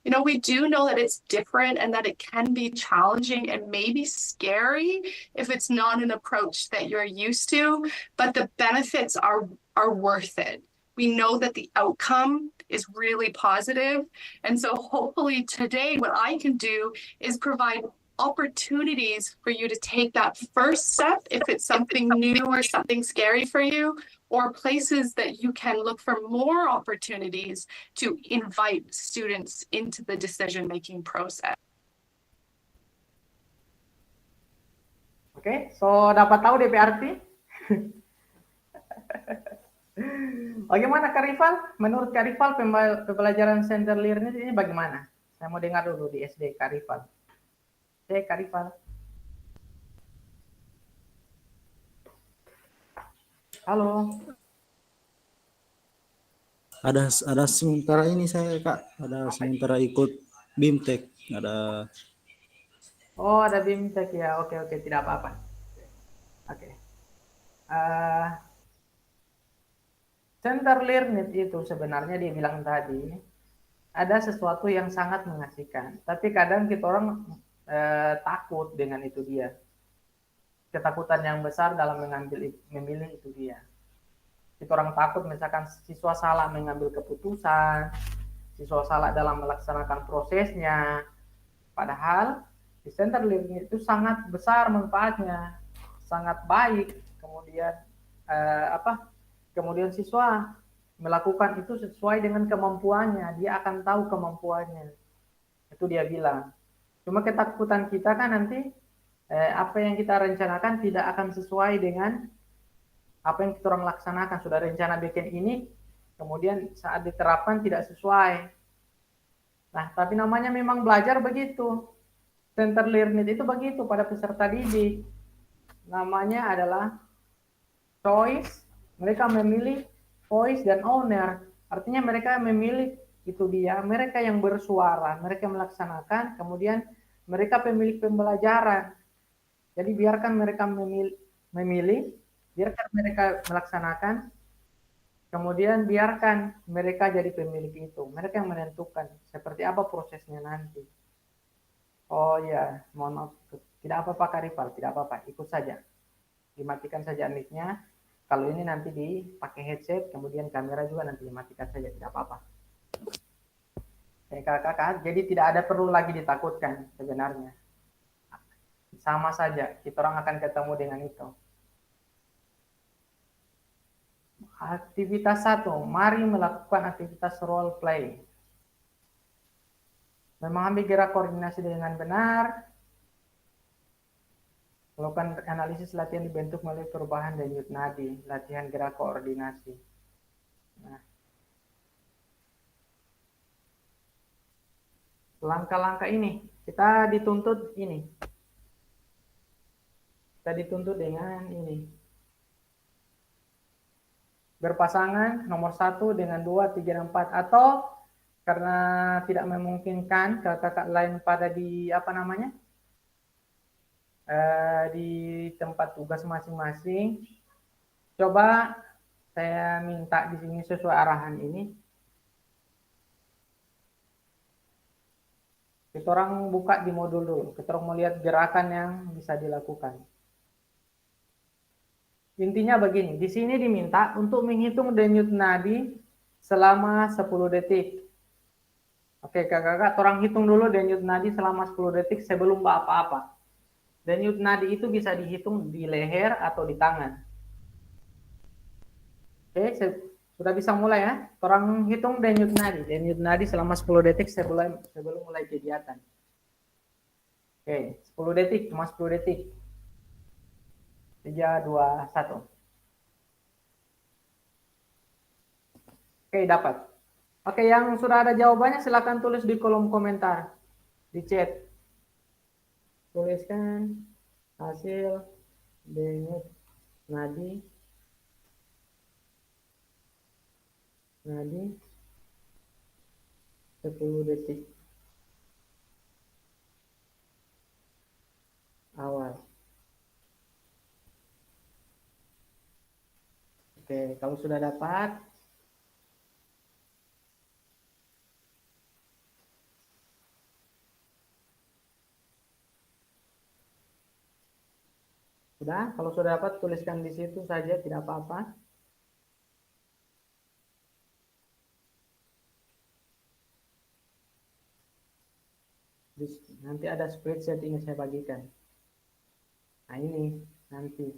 You know, we do know that it's different and that it can be challenging and maybe scary if it's not an approach that you're used to, but the benefits are worth it. We know that the outcome is really positive. And so hopefully today what I can do is provide opportunities for you to take that first step if it's something new or something scary for you, or places that you can look for more opportunities to invite students into the decision-making process. Oke, so dapat tahu DP arti? Bagaimana Kak Rifal? Menurut Kak Rifal, pembelajaran center learning ini bagaimana? Saya mau dengar dulu di SD Kak Rifal. Kak Rifal. Halo. Ada sementara ini saya Kak, ada sementara ikut BIMTEK, ada. Oh, ada BIMTEK ya. Oke, tidak apa-apa. Oke. Center learning itu sebenarnya dia bilang tadi ada sesuatu yang sangat mengasihkan, tapi kadang kita orang takut dengan itu dia. Ketakutan yang besar dalam memilih itu dia. Kita orang takut misalkan siswa salah mengambil keputusan, siswa salah dalam melaksanakan prosesnya. Padahal di center learning itu sangat besar manfaatnya, sangat baik. Kemudian kemudian siswa melakukan itu sesuai dengan kemampuannya, dia akan tahu kemampuannya. Itu dia bilang. Cuma ketakutan kita kan nanti apa yang kita rencanakan tidak akan sesuai dengan apa yang kita orang laksanakan. Sudah rencana bikin ini, kemudian saat diterapkan tidak sesuai. Nah, tapi namanya memang belajar begitu. Center learning itu begitu pada peserta didik. Namanya adalah choice. Mereka memilih voice dan owner. Artinya mereka memilih itu dia. Mereka yang bersuara, mereka melaksanakan, kemudian mereka pemilik pembelajaran. Jadi biarkan mereka memilih, biarkan mereka melaksanakan, kemudian biarkan mereka jadi pemilik itu. Mereka yang menentukan seperti apa prosesnya nanti. Oh ya, mohon maaf Tidak apa-apa Kak Rival, tidak apa-apa, ikut saja. Dimatikan saja mic-nya. Kalau ini nanti dipakai headset, kemudian kamera juga nanti dimatikan saja, tidak apa-apa. Kakak-kakak, jadi tidak ada perlu lagi ditakutkan sebenarnya. Sama saja, kita orang akan ketemu dengan itu. Aktivitas 1, mari melakukan aktivitas role play. Memahami gerak koordinasi dengan benar. Melakukan analisis latihan dibentuk melalui perubahan denyut nadi, latihan gerak koordinasi. Nah, langkah-langkah ini kita dituntut ini. Kita dituntut dengan ini. Berpasangan nomor 1 dengan 2, 3, dan 4, atau karena tidak memungkinkan kakak-kakak lain pada di apa namanya di tempat tugas masing-masing, coba saya minta di sini sesuai arahan ini kita orang buka di modul dulu, kita orang mau lihat gerakan yang bisa dilakukan. Intinya begini, di sini diminta untuk menghitung denyut nadi selama 10 detik. Oke kakak-kakak, orang hitung dulu denyut nadi selama 10 detik sebelum apa-apa. Denyut nadi itu bisa dihitung di leher atau di tangan. Oke, sudah bisa mulai ya. Orang hitung denyut nadi selama 10 detik sebelum mulai kegiatan. Oke, 10 detik, cuma 10 detik. 3, 2, 1. Oke, dapat. Oke, yang sudah ada jawabannya silakan tulis di kolom komentar, di chat. Tuliskan hasil denyut nadi 10 detik awal. Oke, kalau sudah dapat, kalau sudah dapat tuliskan di situ saja, tidak apa-apa. Nanti ada spreadsheet ini saya bagikan. Nah ini nanti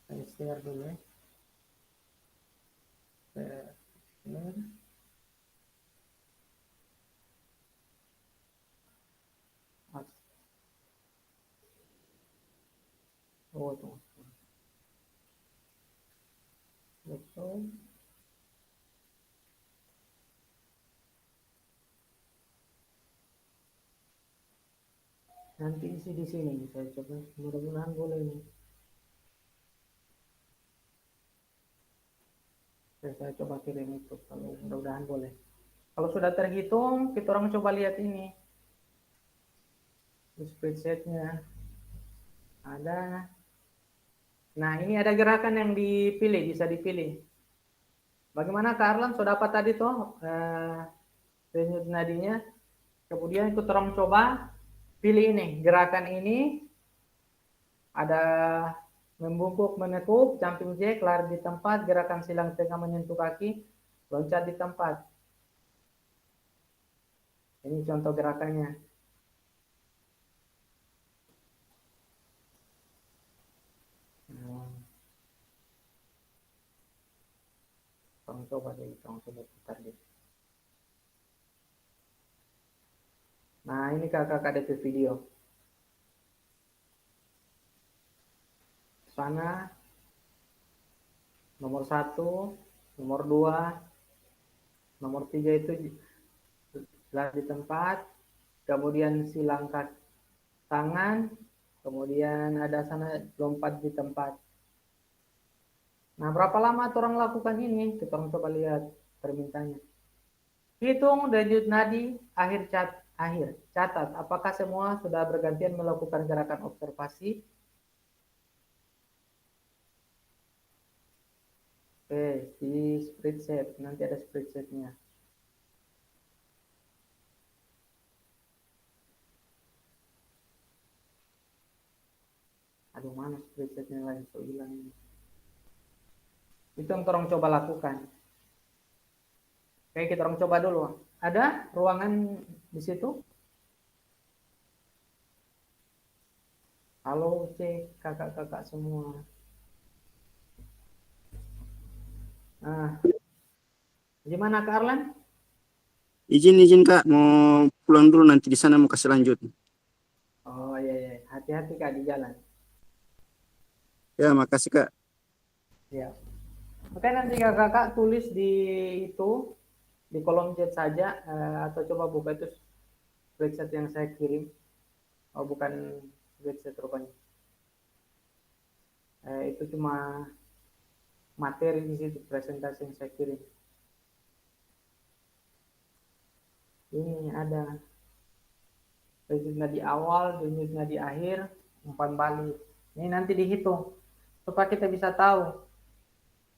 saya share dulu ya. Share. Oh tuh. Betul. Nanti isi di sini, saya coba, mudah-mudahan boleh ini. Saya coba kirim itu, kalau mudah-mudahan boleh. Kalau sudah terhitung, kita orang coba lihat ini. Di spreadsheetnya ada. Nah ini ada gerakan yang dipilih, bisa dipilih. Bagaimana Kak Arlan, sudah dapat tadi tuh denyut nadinya. Kemudian kita orang coba pilih ini, gerakan ini ada membungkuk menekuk, jumping jack, lari di tempat, gerakan silang tengah menyentuh kaki, loncat di tempat. Ini contoh gerakannya. Tolong coba deh, tolong coba putar deh. Nah ini kakak-kakak DP video. Sana nomor 1, nomor 2, nomor 3 itu lari di tempat, kemudian silang kaki tangan, kemudian ada sana lompat di tempat. Nah berapa lama orang lakukan ini? Kita orang coba lihat permintaannya. Hitung denyut nadi akhir catat apakah semua sudah bergantian melakukan gerakan observasi. Oke, di spreadsheet nanti ada spreadsheetnya. Aduh, mana spreadsheetnya lagi, so hilang ini. Itu yang orang coba lakukan. Oke, kita orang coba dulu. Ada ruangan di situ? Halo, cek kakak-kakak semua. Nah, gimana Kak Arlan? Izin Kak, mau pulang dulu, nanti di sana mau kasih lanjut. Oh iya, hati-hati Kak di jalan. Ya, makasih Kak. Ya. Oke, nanti kakak tulis di itu, di kolom chat saja, atau coba buka itu spreadsheet yang saya kirim. Oh, bukan spreadsheet rupanya. Itu cuma materi di situ, presentasi yang saya kirim. Ini ada spreadsheetnya di awal, spreadsheetnya di akhir, umpan balik. Ini nanti dihitung supaya kita bisa tahu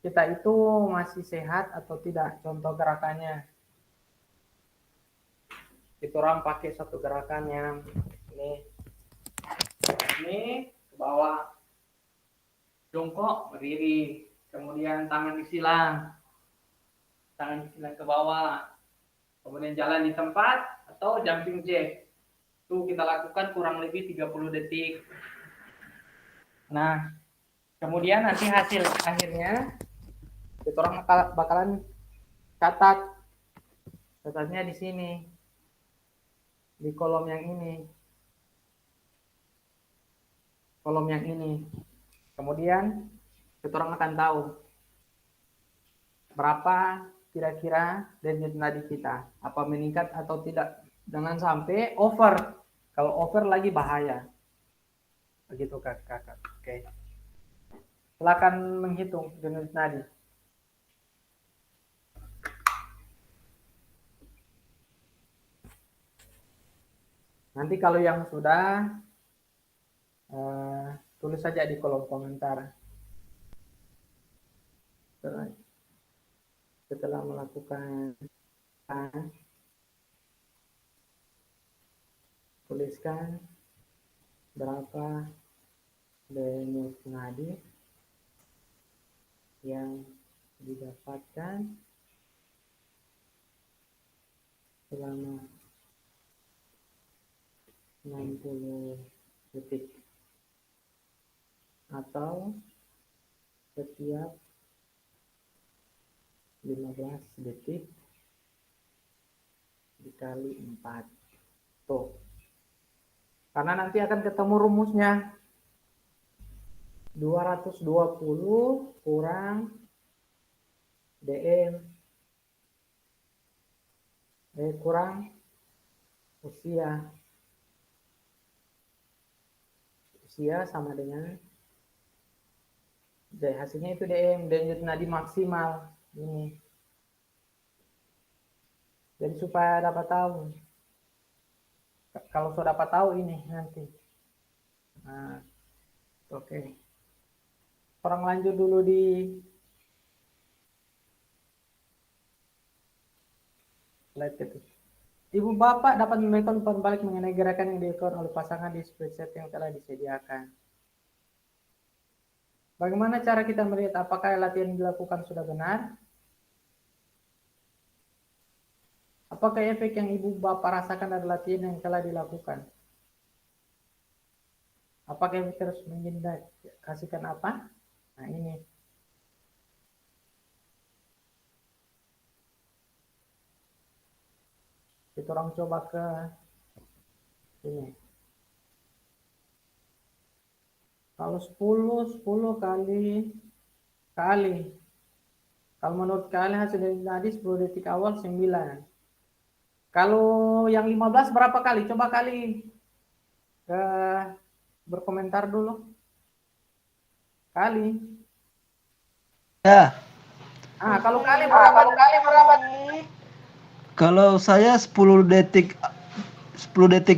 kita itu masih sehat atau tidak. Contoh gerakannya, kita orang pakai satu gerakan yang ini ke bawah, jongkok berdiri, kemudian tangan disilang ke bawah, kemudian jalan di tempat atau jumping jack. Itu kita lakukan kurang lebih 30 detik. Nah, kemudian nanti hasil akhirnya kita orang bakalan catatnya di sini, di kolom yang ini. Kemudian kita orang akan tahu berapa kira-kira denyut nadi kita, apa meningkat atau tidak. Jangan sampai over. Kalau over lagi bahaya. Begitu kakak. Oke. Silakan menghitung denyut nadi. Nanti kalau yang sudah, tulis saja di kolom komentar. Setelah melakukan, tuliskan berapa denyut nadi yang didapatkan selama 60 detik atau setiap 15 detik dikali 4. Tuh. Karena nanti akan ketemu rumusnya. 220 kurang DM kurang usia sama dengan hasilnya itu DM, denyut nadi maksimal ini. Jadi supaya dapat tahu, kalau sudah dapat tahu ini nanti. Nah, oke. Orang lanjut dulu di slide itu. Ibu Bapak dapat memberikan umpan balik mengenai gerakan yang dilakukan oleh pasangan di spreadsheet yang telah disediakan. Bagaimana cara kita melihat apakah latihan yang dilakukan sudah benar? Apakah efek yang Ibu Bapak rasakan dari latihan yang telah dilakukan? Apakah efek terus mengindikasikan apa? Nah ini. Kita orang coba ke sini. Kalau 10 kali. Kalau menurut kalian hasil dari tadi 10 detik awal 9. Kalau yang 15 berapa kali? Coba kali berkomentar dulu. Kali. Ya. Kalau kali berapa? Kalau saya 10 detik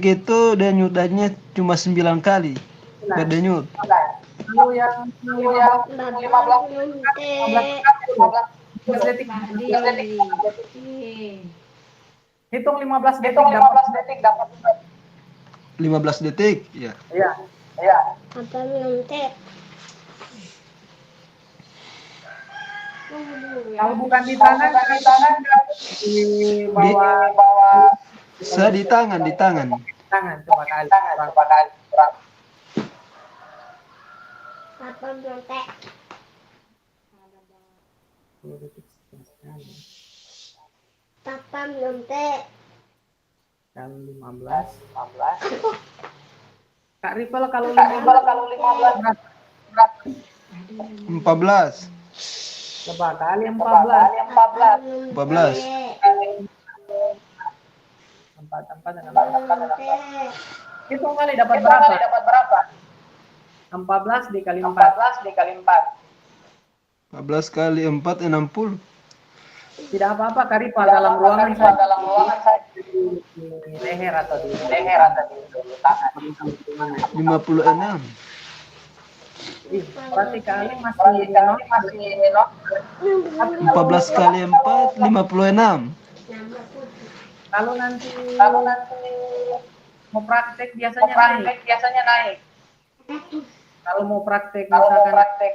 itu denyut nadinya cuma 9 kali berdenyut. Kalau yang 15 detik. Hitung 15 detik dapat. 15 detik, ya. Iya. Apa minum teh? Kalau bukan di tangan, di bawah Saya di tangan, di tangan. tangan coba kali. Apa minum teh? Papa minum teh. Kan 15. Kak Ripel kalau 15 14. coba kali 14. 14. Empat dengan Minum teh. hitung kali dapat berapa? 14 dikali 4. 14 kali 4, 60. Tidak apa-apa Kak Ripel dalam ruangan saja. Di leher atau di tangan. 56. Ih, berarti kali masih 14 kali 4, 56. kalau nanti mau praktek biasanya naik. Kalau mau praktek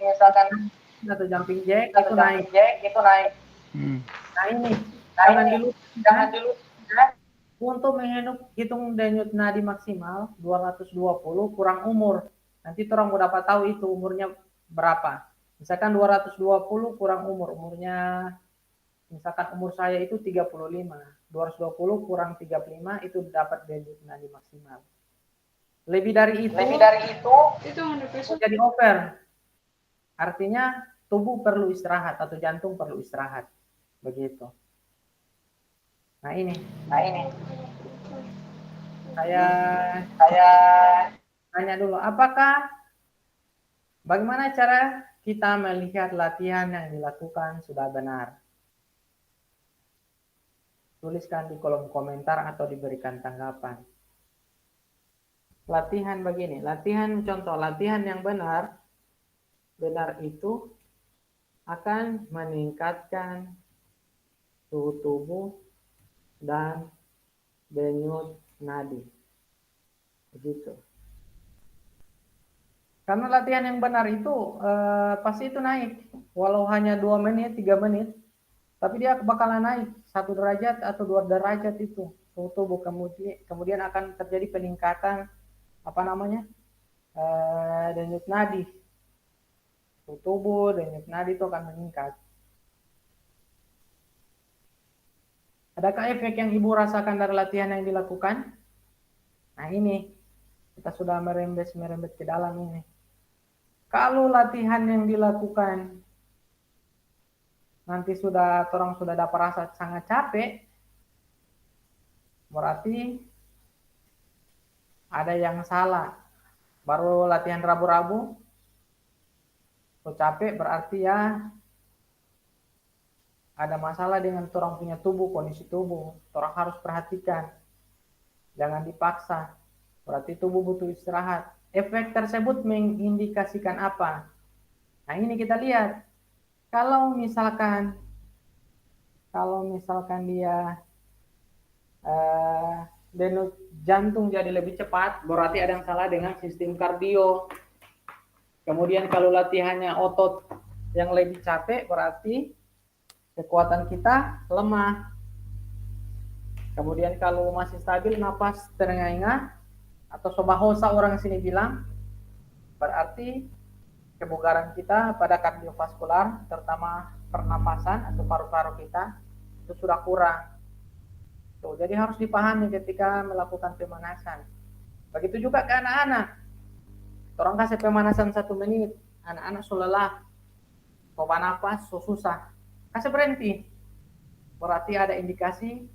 misalkan atau jumping jack itu naik. Nah ini jangan dulu untuk hitung denyut nadi maksimal 220 kurang umur. Nanti orang mau dapat tahu itu umurnya berapa. Misalkan 220 kurang umurnya misalkan umur saya itu 35. 220 kurang 35 itu dapat denyut nadi maksimal. Lebih dari itu jadi over. Artinya tubuh perlu istirahat atau jantung perlu istirahat. Begitu. Nah ini. Saya tanya dulu, bagaimana cara kita melihat latihan yang dilakukan sudah benar? Tuliskan di kolom komentar atau diberikan tanggapan. Latihan begini, contoh latihan yang benar itu akan meningkatkan suhu tubuh dan denyut nadi. Begitu. Karena latihan yang benar itu pasti itu naik. Walau hanya 2 menit, 3 menit. Tapi dia bakalan naik 1 derajat atau 2 derajat itu suhu tubuh. Kemudian akan terjadi peningkatan denyut nadi. Suhu tubuh, denyut nadi itu akan meningkat. Adakah efek yang Ibu rasakan dari latihan yang dilakukan? Nah ini, kita sudah merembet ke dalam ini. Kalau latihan yang dilakukan nanti orang sudah dapat rasa sangat capek, berarti ada yang salah. Baru latihan rabu-rabu, capek berarti ya ada masalah dengan orang punya tubuh, kondisi tubuh. Orang harus perhatikan. Jangan dipaksa. Berarti tubuh butuh istirahat. Efek tersebut mengindikasikan apa? Nah ini kita lihat. Kalau misalkan dia denyut jantung jadi lebih cepat, berarti ada yang salah dengan sistem kardio. Kemudian kalau latihannya otot yang lebih capek, berarti kekuatan kita lemah. Kemudian kalau masih stabil, napas terengah-engah atau sobahosa orang sini bilang, berarti kebugaran kita pada kardiovaskular, terutama pernapasan atau paru-paru kita itu sudah kurang. Tuh, jadi harus dipahami ketika melakukan pemanasan. Begitu juga ke anak-anak. Orang kasih pemanasan 1 menit, anak-anak sudah lelah, coba napas, susah. Kasih berhenti. Berarti ada indikasi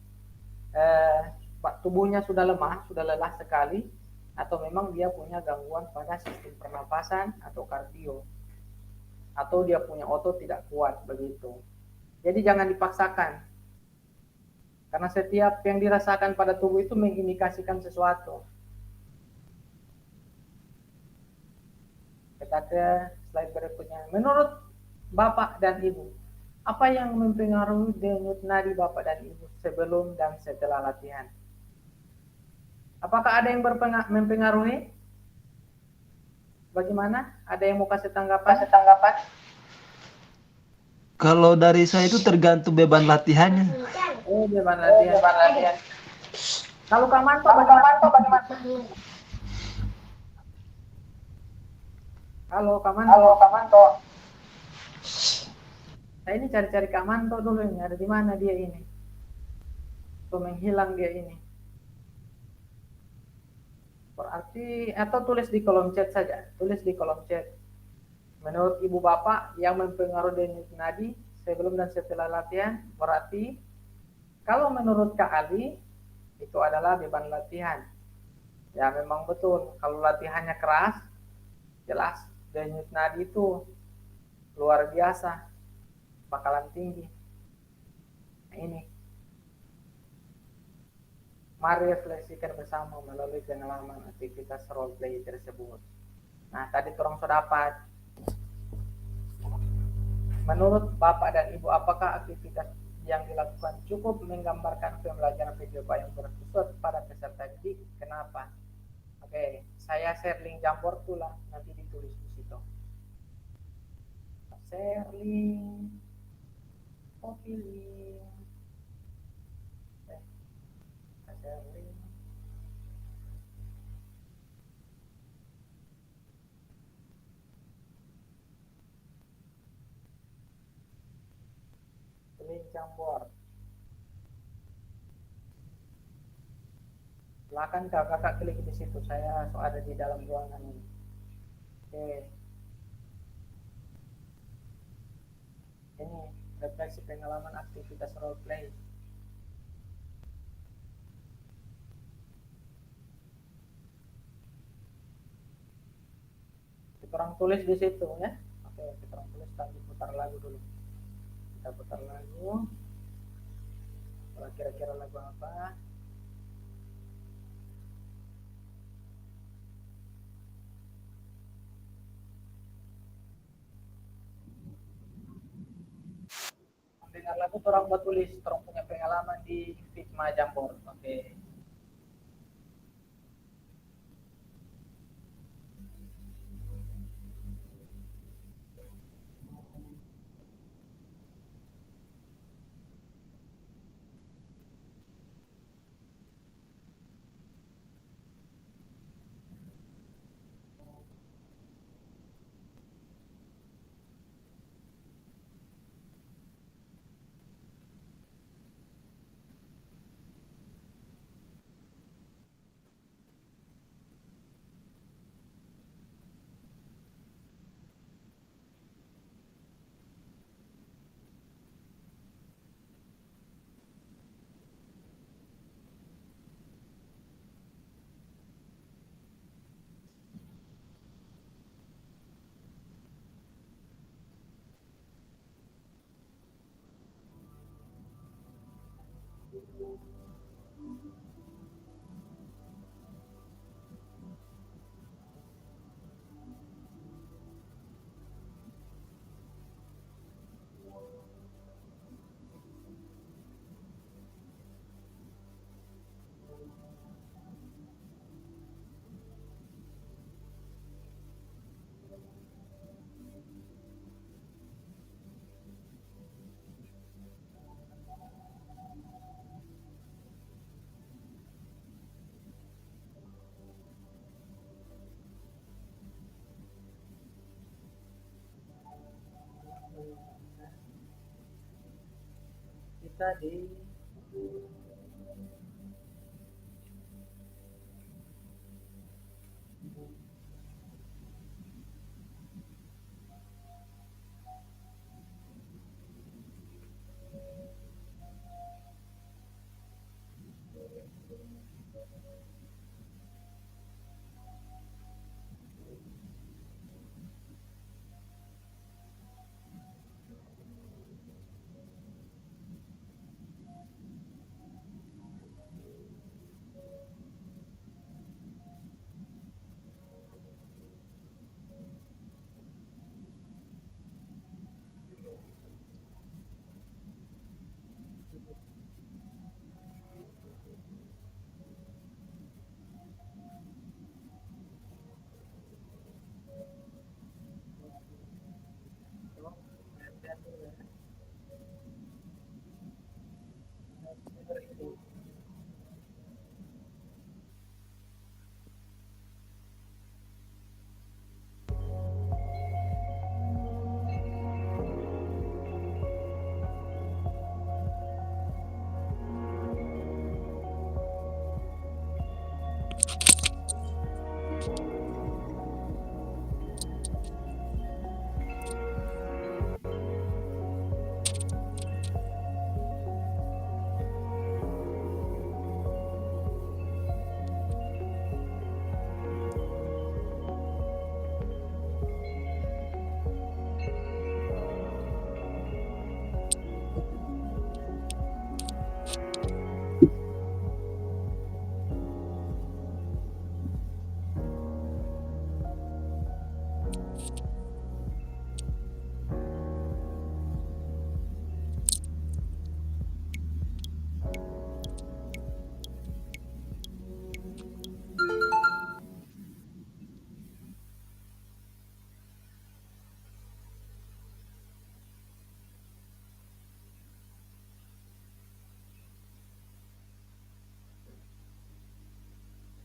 tubuhnya sudah lemah, sudah lelah sekali, atau memang dia punya gangguan pada sistem pernapasan atau kardio, atau dia punya otot tidak kuat begitu. Jadi jangan dipaksakan, karena setiap yang dirasakan pada tubuh itu mengindikasikan sesuatu. Kita ke slide berikutnya. Menurut Bapak dan Ibu, apa yang mempengaruhi denyut nadi Bapak dan Ibu sebelum dan setelah latihan? Apakah ada yang mempengaruhi? Bagaimana? Ada yang mau kasih tanggapan? Kalau dari saya itu tergantung beban latihannya. Oh, beban latihan. Kalau Kamanto bagaimana? Halo Kamanto. Saya ini cari-cari Kamanto dulu ini. Ada di mana dia ini? Tuh menghilang dia ini. Berarti atau tulis di kolom chat saja. Tulis di kolom chat. Menurut ibu bapak yang mempengaruhi denyut nadi sebelum dan setelah latihan, berarti kalau menurut Kak Ali itu adalah beban latihan. Ya memang betul. Kalau latihannya keras, jelas denyut nadi itu luar biasa, bakalan tinggi. Nah, ini. Mari refleksikan bersama melalui pengalaman aktivitas role play tersebut. Nah, tadi orang sudah dapat. Menurut Bapak dan Ibu, apakah aktivitas yang dilakukan cukup menggambarkan pembelajaran video yang berpusat pada peserta didik? Kenapa? Oke, saya share link Jamboard lah, nanti ditulis di situ. Share link, copy link, share link. Link Jamboard. Silakan kakak klik di situ. Saya ada di dalam ruangan ini. Oke. Ini refleksi pengalaman aktivitas role play. Kita orang tulis di situ ya. Oke, kita orang tulis sambil putar lagu dulu. Kita putar lagu. Kira-kira lagu apa? Dengar lagu orang buat tulis, orang punya pengalaman di Fitma Jamboard. Oke. Kita di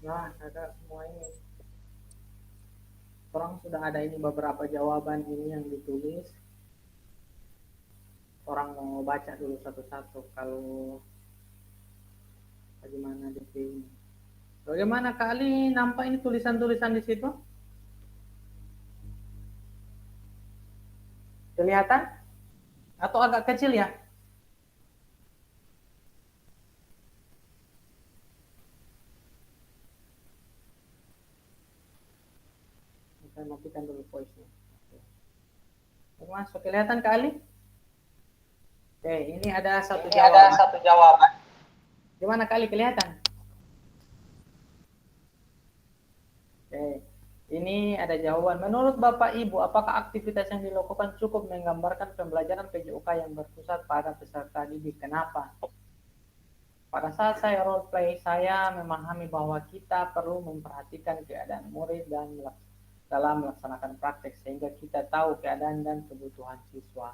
Nah, ada semua ini. Orang sudah ada ini beberapa jawaban ini yang ditulis. Orang mau baca dulu satu-satu. Kalau bagaimana di sini? Bagaimana kali nampak ini tulisan-tulisan di situ? Kelihatan? Atau agak kecil ya? Saya matikan dulu voice-nya. Masuk, kelihatan kali? Oke, ini ada satu jawaban. Gimana kali kelihatan? Oke, ini ada jawaban. Menurut Bapak Ibu, apakah aktivitas yang dilakukan cukup menggambarkan pembelajaran PJOK yang berpusat pada peserta didik? Kenapa? Pada saat saya role play, saya memahami bahwa kita perlu memperhatikan keadaan murid dan dalam melaksanakan praktek sehingga kita tahu keadaan dan kebutuhan siswa.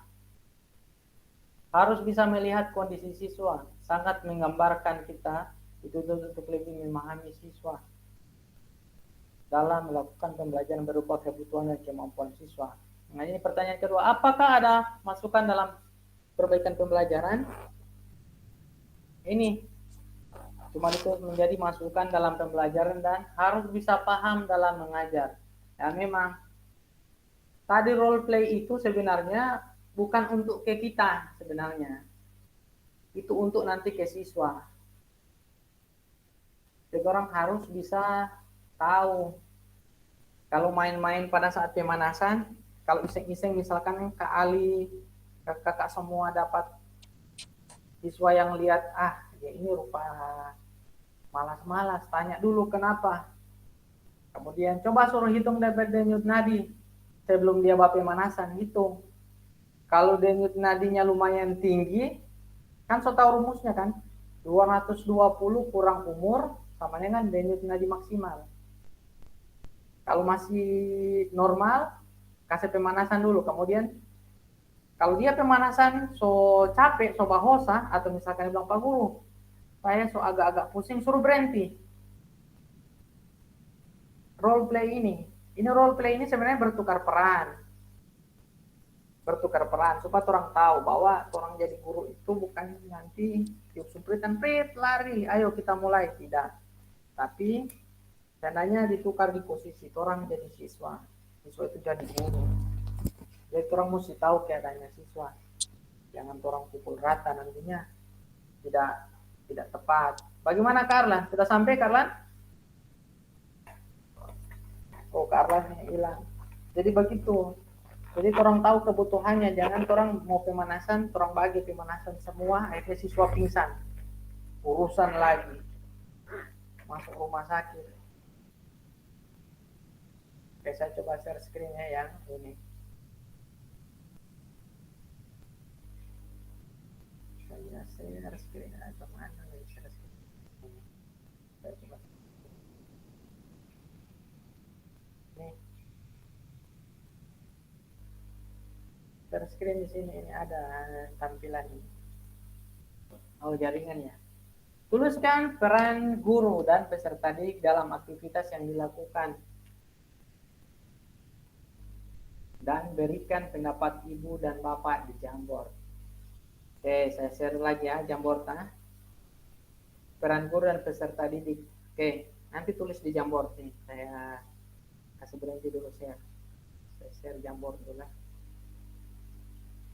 Harus bisa melihat kondisi siswa, sangat menggambarkan kita itu untuk lebih memahami siswa dalam melakukan pembelajaran berupa kebutuhan dan kemampuan siswa. Nah, ini pertanyaan kedua, apakah ada masukan dalam perbaikan pembelajaran? Ini cuma itu menjadi masukan dalam pembelajaran dan harus bisa paham dalam mengajar. Ya memang tadi role play itu sebenarnya bukan untuk ke kita sebenarnya. Itu untuk nanti ke siswa. Jadi orang harus bisa tahu kalau main-main pada saat pemanasan, kalau iseng-iseng misalkan Kak Ali, kakak semua dapat siswa yang lihat, ya ini rupa malas-malas, tanya dulu kenapa. Kemudian coba suruh hitung denyut nadi sebelum dia pemanasan, hitung. Kalau denyut nadinya lumayan tinggi, kan so tahu rumusnya kan, 220 kurang umur sama dengan denyut nadi maksimal. Kalau masih normal, kasih pemanasan dulu. Kemudian kalau dia pemanasan so capek, so bahosa, atau misalkan bilang Pak Guru, saya so agak-agak pusing, suruh berhenti. Role play ini sebenarnya bertukar peran supaya orang tahu bahwa orang jadi guru itu bukan nanti tiup sumpritan lari ayo kita mulai, tidak, tapi tandanya ditukar di posisi orang jadi siswa itu jadi guru. Jadi orang mesti tahu keadaannya siswa, jangan orang pukul rata, nantinya tidak tepat. Bagaimana Karlan, sudah sampai Karlan? Oh, Karlannya hilang. Jadi begitu. Jadi orang tahu kebutuhannya, jangan orang mau pemanasan, orang bagi pemanasan semua, akhirnya siswa pingsan. Urusan lagi. Masuk rumah sakit. Oke, saya coba share screen-nya yang ini. Saya share screen atau mana nih share screen. Saya coba. Nih. Share screen di sini ini ada tampilan ini. Oh, jaringannya. Tuliskan peran guru dan peserta didik dalam aktivitas yang dilakukan dan berikan pendapat ibu dan bapak di Jamboard. Oke, saya share lagi ya Jamboardnya. Peran guru dan peserta didik. Oke, nanti tulis di Jamboard nih. Saya kasih berhenti dulu share. Saya share Jamboard dulu.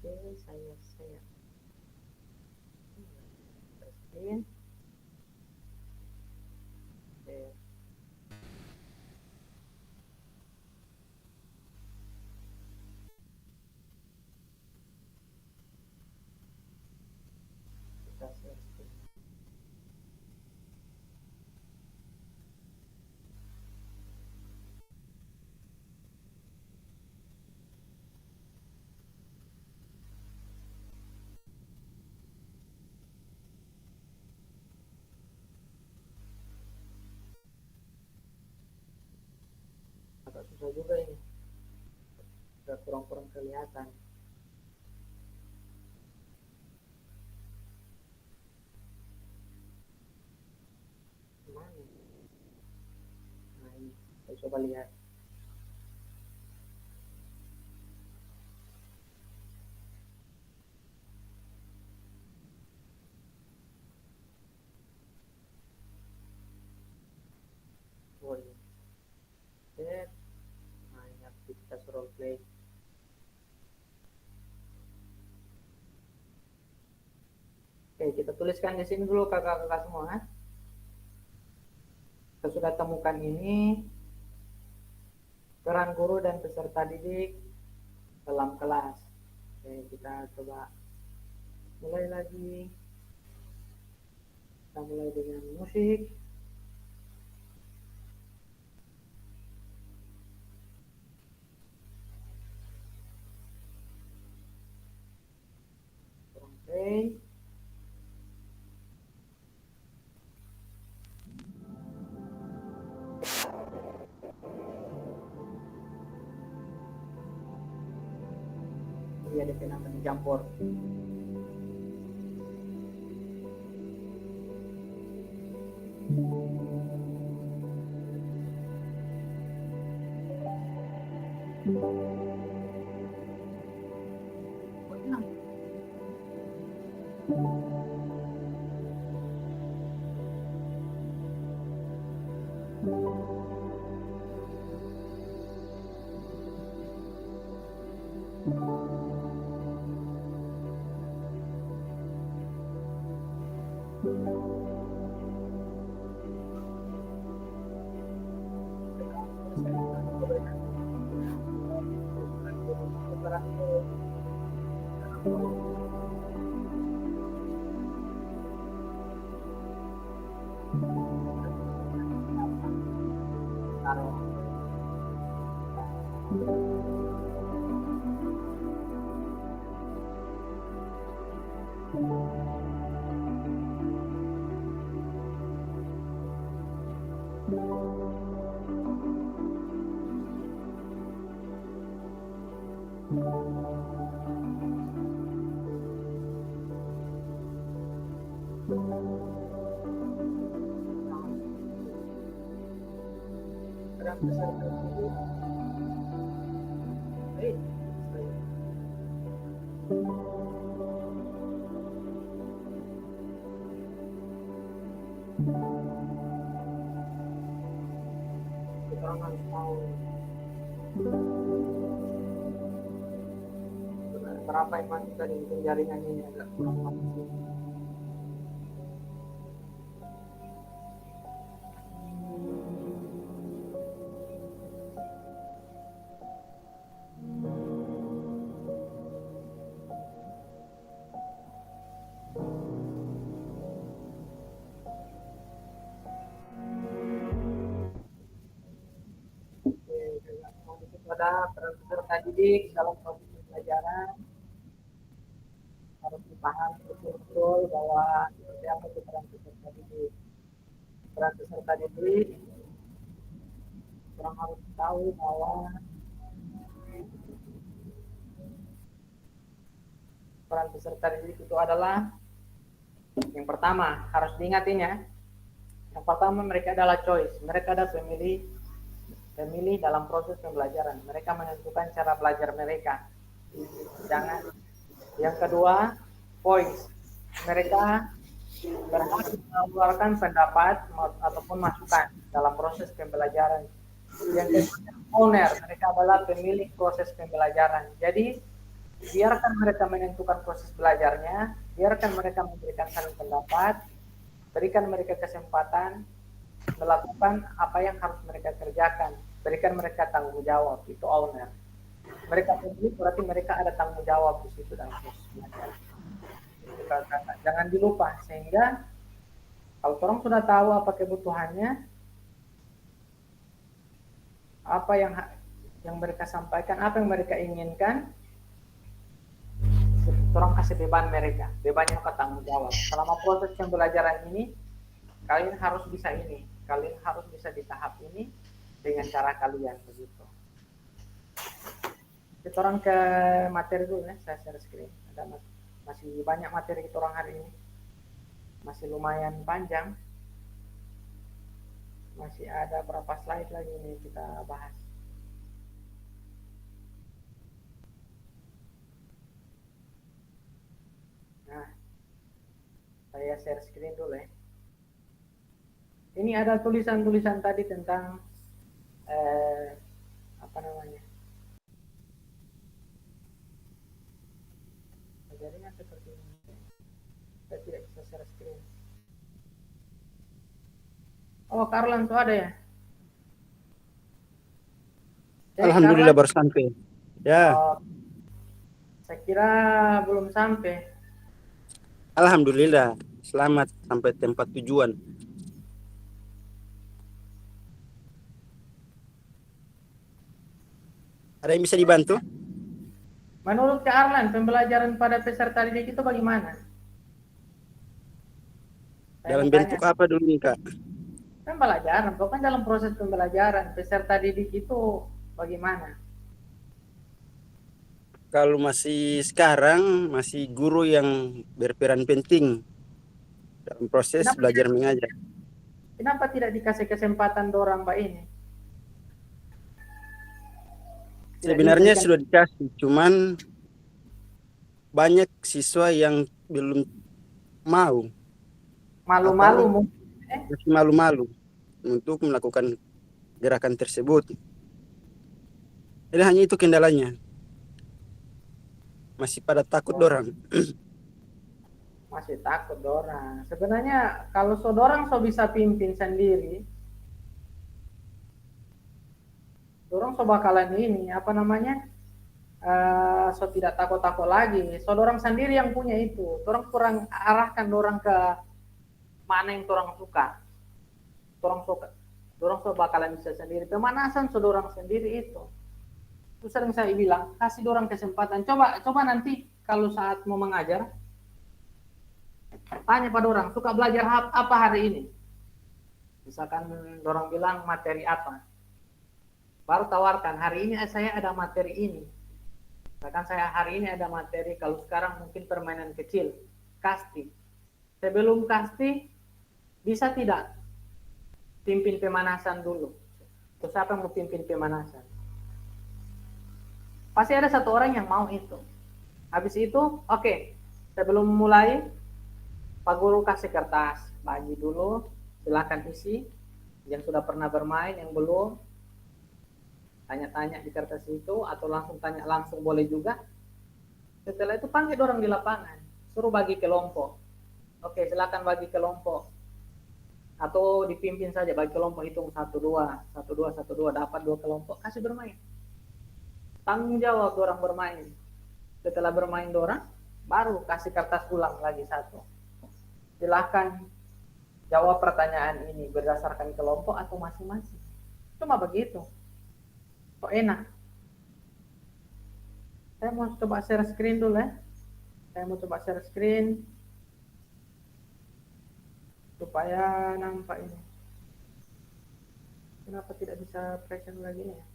Oke, saya share. Screen. Oke. Kita share screen. Agak susah juga ini, agak kurang-kurang kelihatan. Mana? Coba lihat. Oh, ini. Set. Nah, ini aktivitas role play. Oke, kita tuliskan di sini dulu kakak-kakak semua. Kita sudah temukan ini peran guru dan peserta didik dalam kelas. Oke, kita coba mulai lagi. Kita mulai dengan musik. Oke. Dia DP namanya campur. Peran peserta didik. Baik. Kita harus tahu berapa yang masuk dari jaringan ini agak kurang masuk. Pada peran peserta didik dalam proses pembelajaran harus dipahami betul-betul bahwa seperti apa itu peran peserta didik. Peran peserta didik orang harus tahu bahwa peran peserta didik itu adalah yang pertama harus diingatin ya. Yang pertama mereka adalah choice, mereka adalah pemilih dalam proses pembelajaran. Mereka menentukan cara belajar mereka. Jangan. Yang kedua, voice. Mereka berhak mengeluarkan pendapat ataupun masukan dalam proses pembelajaran. Yang ketiga, owner. Mereka adalah pemilik proses pembelajaran. Jadi, biarkan mereka menentukan proses belajarnya, biarkan mereka memberikan saling pendapat, berikan mereka kesempatan melakukan apa yang harus mereka kerjakan, berikan mereka tanggung jawab, itu owner. Mereka pemilik berarti mereka ada tanggung jawab di situ dalam proses belajar. Jangan dilupa, sehingga kalau orang sudah tahu apa kebutuhannya, apa yang mereka sampaikan, apa yang mereka inginkan, orang kasih beban mereka, bebannya ke tanggung jawab. Selama proses pembelajaran ini, kalian harus bisa ini, kalian harus bisa di tahap ini dengan cara kalian begitu. Kita orang ke materi dulu ya, saya share screen. Ada masih banyak materi kita orang hari ini, masih lumayan panjang. Masih ada berapa slide lagi nih kita bahas. Nah, saya share screen dulu ya. Ini ada tulisan-tulisan tadi tentang apa namanya? Jaringan seperti ini. Saya tidak bisa share screen. Oh, Karlan tuh ada ya? Alhamdulillah baru sampai. Ya, Oh, saya kira belum sampai. alhamdulillah. Selamat sampai tempat tujuan. Ada yang bisa dibantu? Menurut Kak Arlan, pembelajaran pada peserta didik itu bagaimana? Saya Dalam mau bentuk tanya. apa dulu nih, Kak? Pembelajaran, bukan dalam proses pembelajaran. Peserta didik itu bagaimana? Kalau masih sekarang, masih guru yang berperan penting dalam proses belajar mengajar. Kenapa tidak dikasih kesempatan dorang Mbak ini? Sebenarnya sudah dikasih, cuman banyak siswa yang belum mau. Malu-malu Atau mungkin. masih malu-malu untuk melakukan gerakan tersebut. Jadi hanya itu kendalanya. Masih pada takut dorang. Masih takut dorang. Sebenarnya kalau dorang bisa pimpin sendiri, dorang bakalan ini apa namanya? Tidak takut-takut lagi. Dorang sendiri yang punya itu. Dorang kurang arahkan dorang ke mana yang dorang suka. Dorang bakalan bisa sendiri. Pemanasan dorang sendiri itu. Terus sering saya bilang, kasih dorang kesempatan. Coba nanti kalau saat mau mengajar, tanya pada orang, suka belajar apa hari ini? Misalkan orang bilang materi apa. Baru tawarkan, hari ini saya ada materi ini. Misalkan saya hari ini ada materi, kalau sekarang mungkin permainan kecil. Kasti. Sebelum kasti, bisa tidak pimpin pemanasan dulu? Terus siapa yang mau pimpin pemanasan? Pasti ada satu orang yang mau itu. Habis itu, oke. Sebelum mulai, Pak Guru kasih kertas, bagi dulu, silakan isi. Yang sudah pernah bermain, yang belum, tanya-tanya di kertas itu, atau langsung tanya langsung boleh juga. Setelah itu panggil orang di lapangan, suruh bagi kelompok. Oke, silakan bagi kelompok. Atau dipimpin saja, bagi kelompok hitung 1, 2, 1, 2, 1, 2, dapat 2 kelompok, kasih bermain. Tanggung jawab orang bermain. Setelah bermain orang, baru kasih kertas ulang lagi 1. Silahkan jawab pertanyaan ini berdasarkan kelompok atau masing-masing. Cuma begitu. Kok enak. Saya mau coba share screen dulu ya. Saya mau coba share screen supaya nampak ini. Kenapa tidak bisa present lagi nih ya?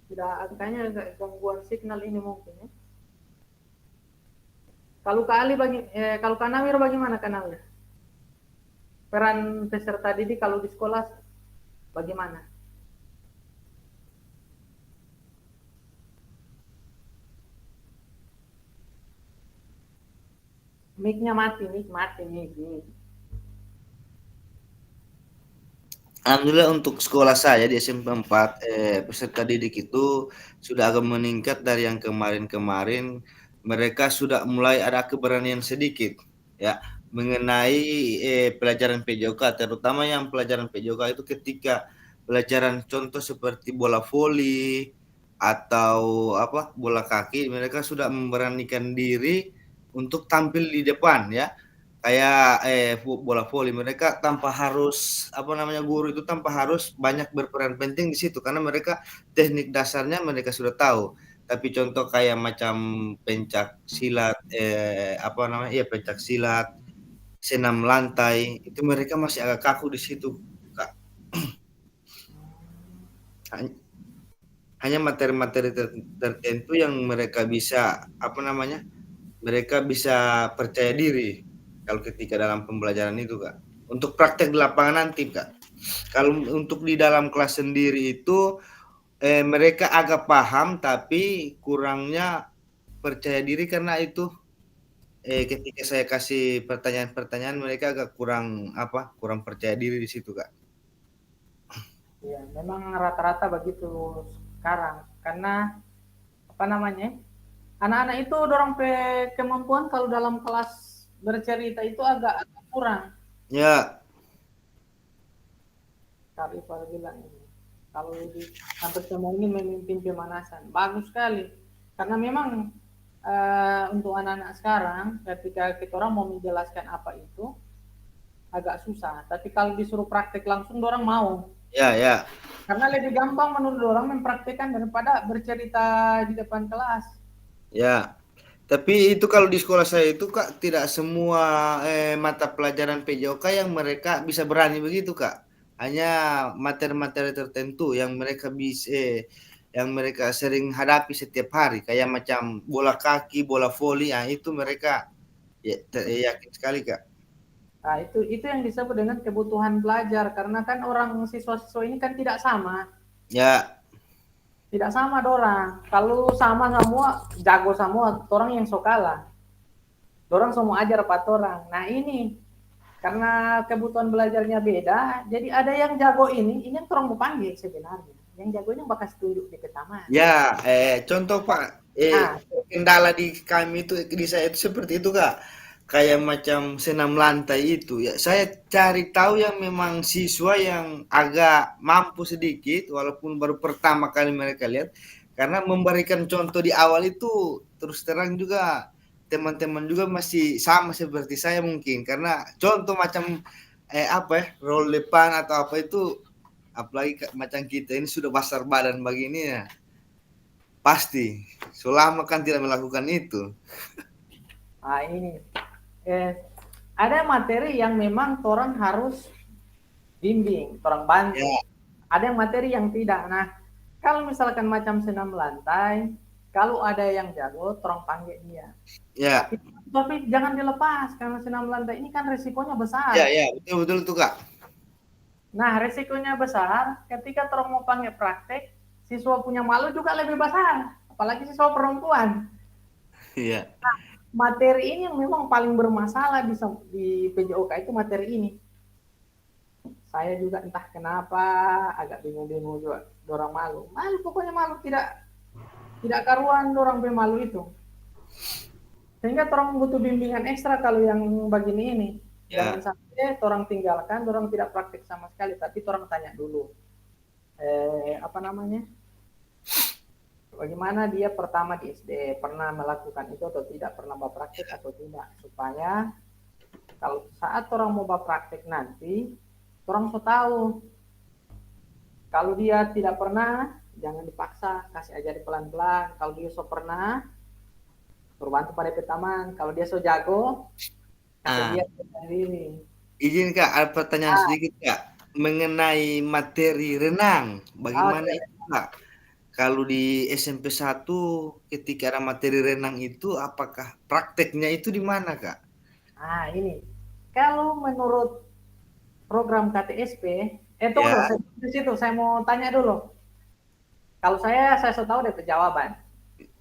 Tidak, kayaknya gangguan signal ini mungkin ya. Kalau Kak Ali kalau Kak Nawir bagaimana Kak Nawir? Peran peserta didik kalau di sekolah bagaimana? Mic-nya mati, mic. Alhamdulillah untuk sekolah saya di SMP 4 peserta didik itu sudah agak meningkat dari yang kemarin-kemarin. Mereka sudah mulai ada keberanian sedikit ya mengenai pelajaran PJOK, terutama yang pelajaran PJOK itu ketika pelajaran contoh seperti bola voli atau bola kaki, mereka sudah memberanikan diri untuk tampil di depan ya. Kayak bola voli, mereka tanpa harus guru itu tanpa harus banyak berperan penting di situ karena mereka teknik dasarnya mereka sudah tahu. Tapi contoh kayak macam pencak silat pencak silat, senam lantai, itu mereka masih agak kaku di situ, Kak. Hanya materi-materi tertentu yang mereka bisa mereka bisa percaya diri kalau ketika dalam pembelajaran itu, Kak. Untuk praktek di lapangan nanti, Kak. Kalau untuk di dalam kelas sendiri itu mereka agak paham tapi kurangnya percaya diri karena itu ketika saya kasih pertanyaan-pertanyaan mereka agak kurang percaya diri di situ, Kak. Ya, memang rata-rata begitu sekarang karena apa namanya? Anak-anak itu dorong kemampuan kalau dalam kelas bercerita itu agak kurang. Ya. Kak Ipal bilang ini. Kalau hampir semua ini memimpin pemanasan. Bagus sekali. Karena memang untuk anak-anak sekarang ketika kita orang mau menjelaskan apa itu agak susah. Tapi kalau disuruh praktek langsung orang mau. Ya. Karena lebih gampang menurut orang mempraktekkan daripada bercerita di depan kelas. Ya. Tapi itu kalau di sekolah saya itu, Kak, tidak semua mata pelajaran PJOK yang mereka bisa berani begitu, Kak. Hanya materi-materi tertentu yang mereka sering hadapi setiap hari, kayak macam bola kaki, bola voli, itu mereka yakin sekali, Kak. Nah, itu yang disebut dengan kebutuhan belajar karena kan orang siswa-siswa ini kan tidak sama. Ya. Tidak sama dorang. Kalau sama semua, jago semua, orang yang kalah. Dorang semua ajar 4 orang. Nah ini, karena kebutuhan belajarnya beda, jadi ada yang jago ini yang orang mau panggil sebenarnya. Yang jagonya bakal tunjuk di taman. Ya, contoh Pak, kendala di kami itu, di saya itu seperti itu, Kak. Kayak macam senam lantai itu ya, saya cari tahu yang memang siswa yang agak mampu sedikit walaupun baru pertama kali mereka lihat, karena memberikan contoh di awal itu terus terang juga teman-teman juga masih sama seperti saya mungkin, karena contoh macam roll depan atau apa itu, apalagi macam kita ini sudah besar badan begini ya, pasti selama kan tidak melakukan itu. Nah ini ada materi yang memang orang harus bimbing, orang bantu. Yeah. Ada yang materi yang tidak. Nah, kalau misalkan macam senam lantai, kalau ada yang jago, orang panggil dia. Ya. Yeah. Tapi jangan dilepas karena senam lantai ini kan resikonya besar. Ya, yeah, betul tuh, Kak. Nah, resikonya besar. Ketika orang mau panggil praktek, siswa punya malu juga lebih besar, apalagi siswa perempuan. Iya. Yeah. Nah, materi ini yang memang paling bermasalah di PJOK itu materi ini. Saya juga entah kenapa agak bingung juga, dorang malu. Pokoknya malu tidak karuan dorang pemalu itu. Sehingga orang butuh bimbingan ekstra kalau yang begini ini. Yeah. Jangan sampai orang tinggalkan, orang tidak praktik sama sekali, tapi orang tanya dulu. Bagaimana dia pertama di SD, pernah melakukan itu atau tidak, pernah berpraktik atau tidak, supaya kalau saat orang mau berpraktik nanti, orang so tahu. Kalau dia tidak pernah, jangan dipaksa, kasih ajari pelan-pelan. Kalau dia so pernah, berbantu pada teman. Kalau dia so jago, kasih dia sendiri. Izin Kak, ada pertanyaan sedikit Kak, mengenai materi renang, bagaimana itu Kak? Kalau di SMP 1 ketika ada materi renang itu, apakah prakteknya itu di mana, Kak? Ini. Kalau menurut program KTSP, di situ saya mau tanya dulu. Kalau saya sudah tahu dari jawaban.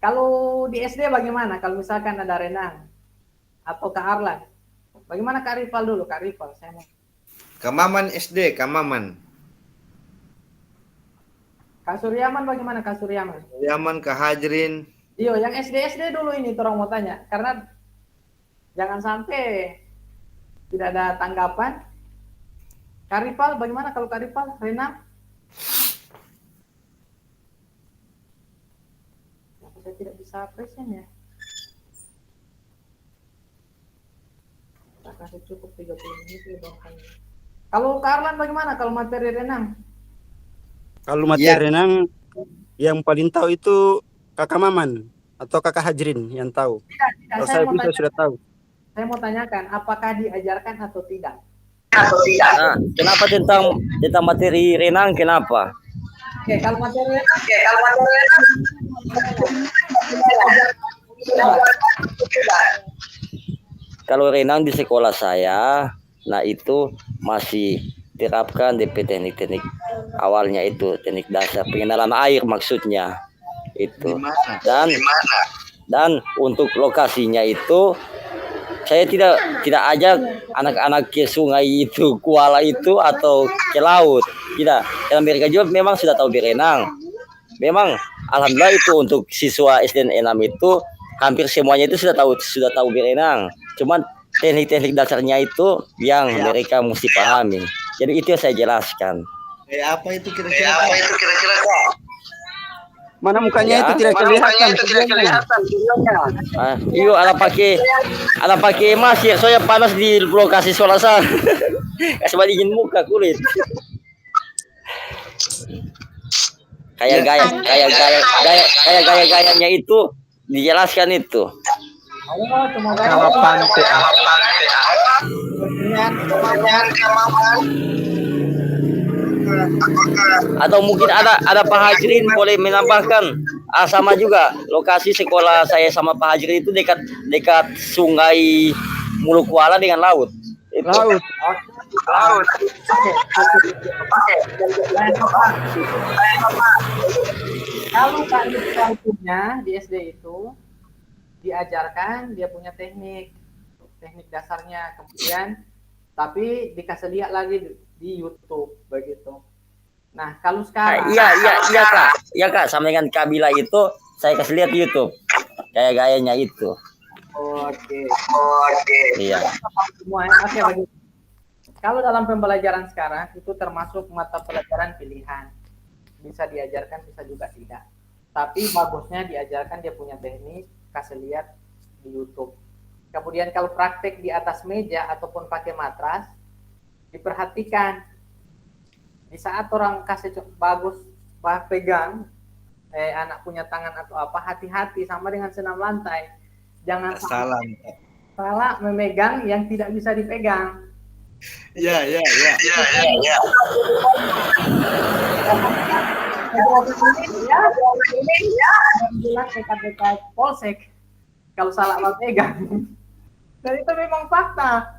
Kalau di SD bagaimana? Kalau misalkan ada renang atau Kak Arlan, bagaimana Kak Rifal dulu? Kak Rifal, saya mau. Kak Maman SD, Kak Maman. Kak Suryaman bagaimana Kak Suryaman? Suryaman, Kak Hajrin. Iya, yang SD dulu ini orang mau tanya. Karena jangan sampai tidak ada tanggapan. Kak Rifal, bagaimana kalau Kak Rifal renang? Saya tidak bisa present ya. Tak kasih cukup 30 menit ya. Kalau Kak Arlan bagaimana kalau materi renang? Kalau materi renang yang paling tahu itu Kakak Maman atau Kakak Hajrin yang tahu. Tidak. Kalau saya bisa sudah tahu. Saya mau tanyakan, apakah diajarkan atau tidak? Nah, kenapa tentang materi renang? Kenapa? Oke, kalau materi renang, kalau renang di sekolah saya, nah itu masih terapkan DP teknik-teknik awalnya itu teknik dasar pengenalan air maksudnya itu. Dan untuk lokasinya itu saya tidak ajak anak-anak ke sungai itu, kuala itu atau ke laut. Tidak. Dan mereka juga memang sudah tahu berenang. Memang alhamdulillah itu untuk siswa SD 6 itu hampir semuanya itu sudah tahu berenang. Cuman teknik-teknik dasarnya itu yang mereka mesti pahami. Jadi itu yang saya jelaskan. Apa itu kira-kira? Mana mukanya Ya. itu tidak kelihatan. Iyo ada pakai emas ya, soalnya panas di lokasi sekolah saya. Kasih dingin muka kulit. Kayak gayanya itu dijelaskan itu. Ayo, cuma Kalau pantai Atau mungkin ada Pak Hajrin boleh menambahkan. Sama juga lokasi sekolah saya sama Pak Hajrin itu dekat sungai Mulukuala dengan laut. Itu. laut. Kalau punya di SD itu diajarkan dia punya teknik dasarnya, kemudian tapi dikasih lihat lagi di YouTube begitu. Nah kalau sekarang Iya kak, sama dengan Kabila itu saya kasih lihat di YouTube kayak gayanya itu. Oke. Iya. Semua oke begitu. Kalau dalam pembelajaran sekarang itu termasuk mata pelajaran pilihan, bisa diajarkan bisa juga tidak. Tapi bagusnya diajarkan dia punya teknik, kasih lihat di YouTube. Kemudian kalau praktek di atas meja ataupun pakai matras, diperhatikan. Di saat orang kasih bagus, pegang, anak punya tangan atau apa, hati-hati sama dengan senam lantai. Jangan salah memegang yang tidak bisa dipegang. Ya. Bilang dekat polsek kalau salah memegang. Dan itu memang fakta.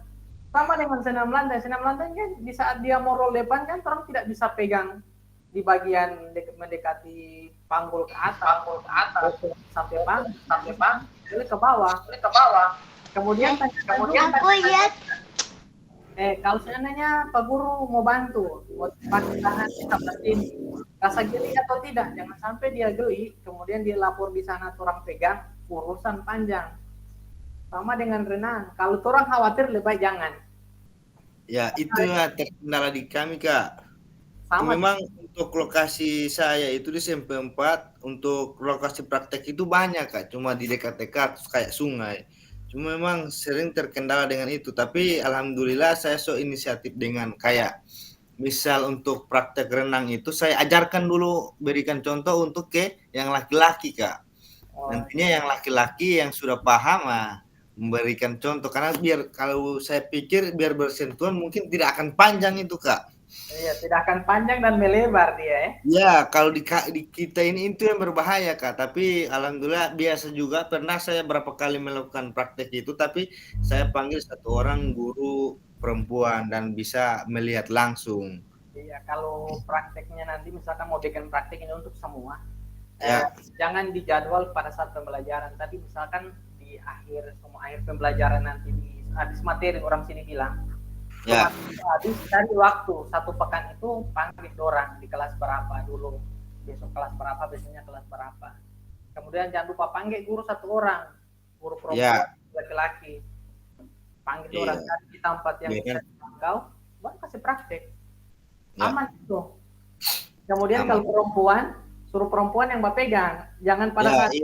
Sama dengan senam lantai kan di saat dia mau roll depan kan orang tidak bisa pegang di bagian mendekati panggul ke atas sampai pang boleh ke bawah. Kemudian Aku lihat kalau seandainya Pak Guru mau bantu buat pakai tangan sabatin rasa geli atau tidak, jangan sampai dia geli kemudian dia lapor di sana orang pegang, urusan panjang. Sama dengan renang, kalau orang khawatir lebih baik jangan. Ya, itu terkendala di kami, Kak. Sama. Memang untuk lokasi saya itu di SMP 4, untuk lokasi praktek itu banyak, Kak. Cuma di dekat-dekat kayak sungai. Cuma memang sering terkendala dengan itu. Tapi alhamdulillah saya inisiatif dengan kayak misal untuk praktek renang itu saya ajarkan dulu, berikan contoh untuk ke yang laki-laki, Kak. Nantinya yang laki-laki yang sudah paham memberikan contoh, karena biar kalau saya pikir biar bersentuhan mungkin tidak akan panjang itu, Kak. Iya, tidak akan panjang dan melebar dia. Ya, kalau di kita ini itu yang berbahaya, Kak. Tapi alhamdulillah biasa juga, pernah saya berapa kali melakukan praktek itu, tapi saya panggil satu orang guru perempuan dan bisa melihat langsung. Iya, kalau prakteknya nanti misalkan mau bikin praktek ini untuk semua, jangan dijadwal pada saat pembelajaran, tapi misalkan di akhir pembelajaran nanti habis materi orang sini bilang habis dari waktu 1 pekan itu panggil orang di kelas berapa dulu, besok kelas berapa, besoknya kelas berapa, kemudian jangan lupa panggil guru 1 orang, guru perempuan laki-laki, panggil orang di tempat yang bisa dijangkau, baru kasih praktek aman itu. Kemudian kalau perempuan, suruh perempuan yang pegang, jangan pada saat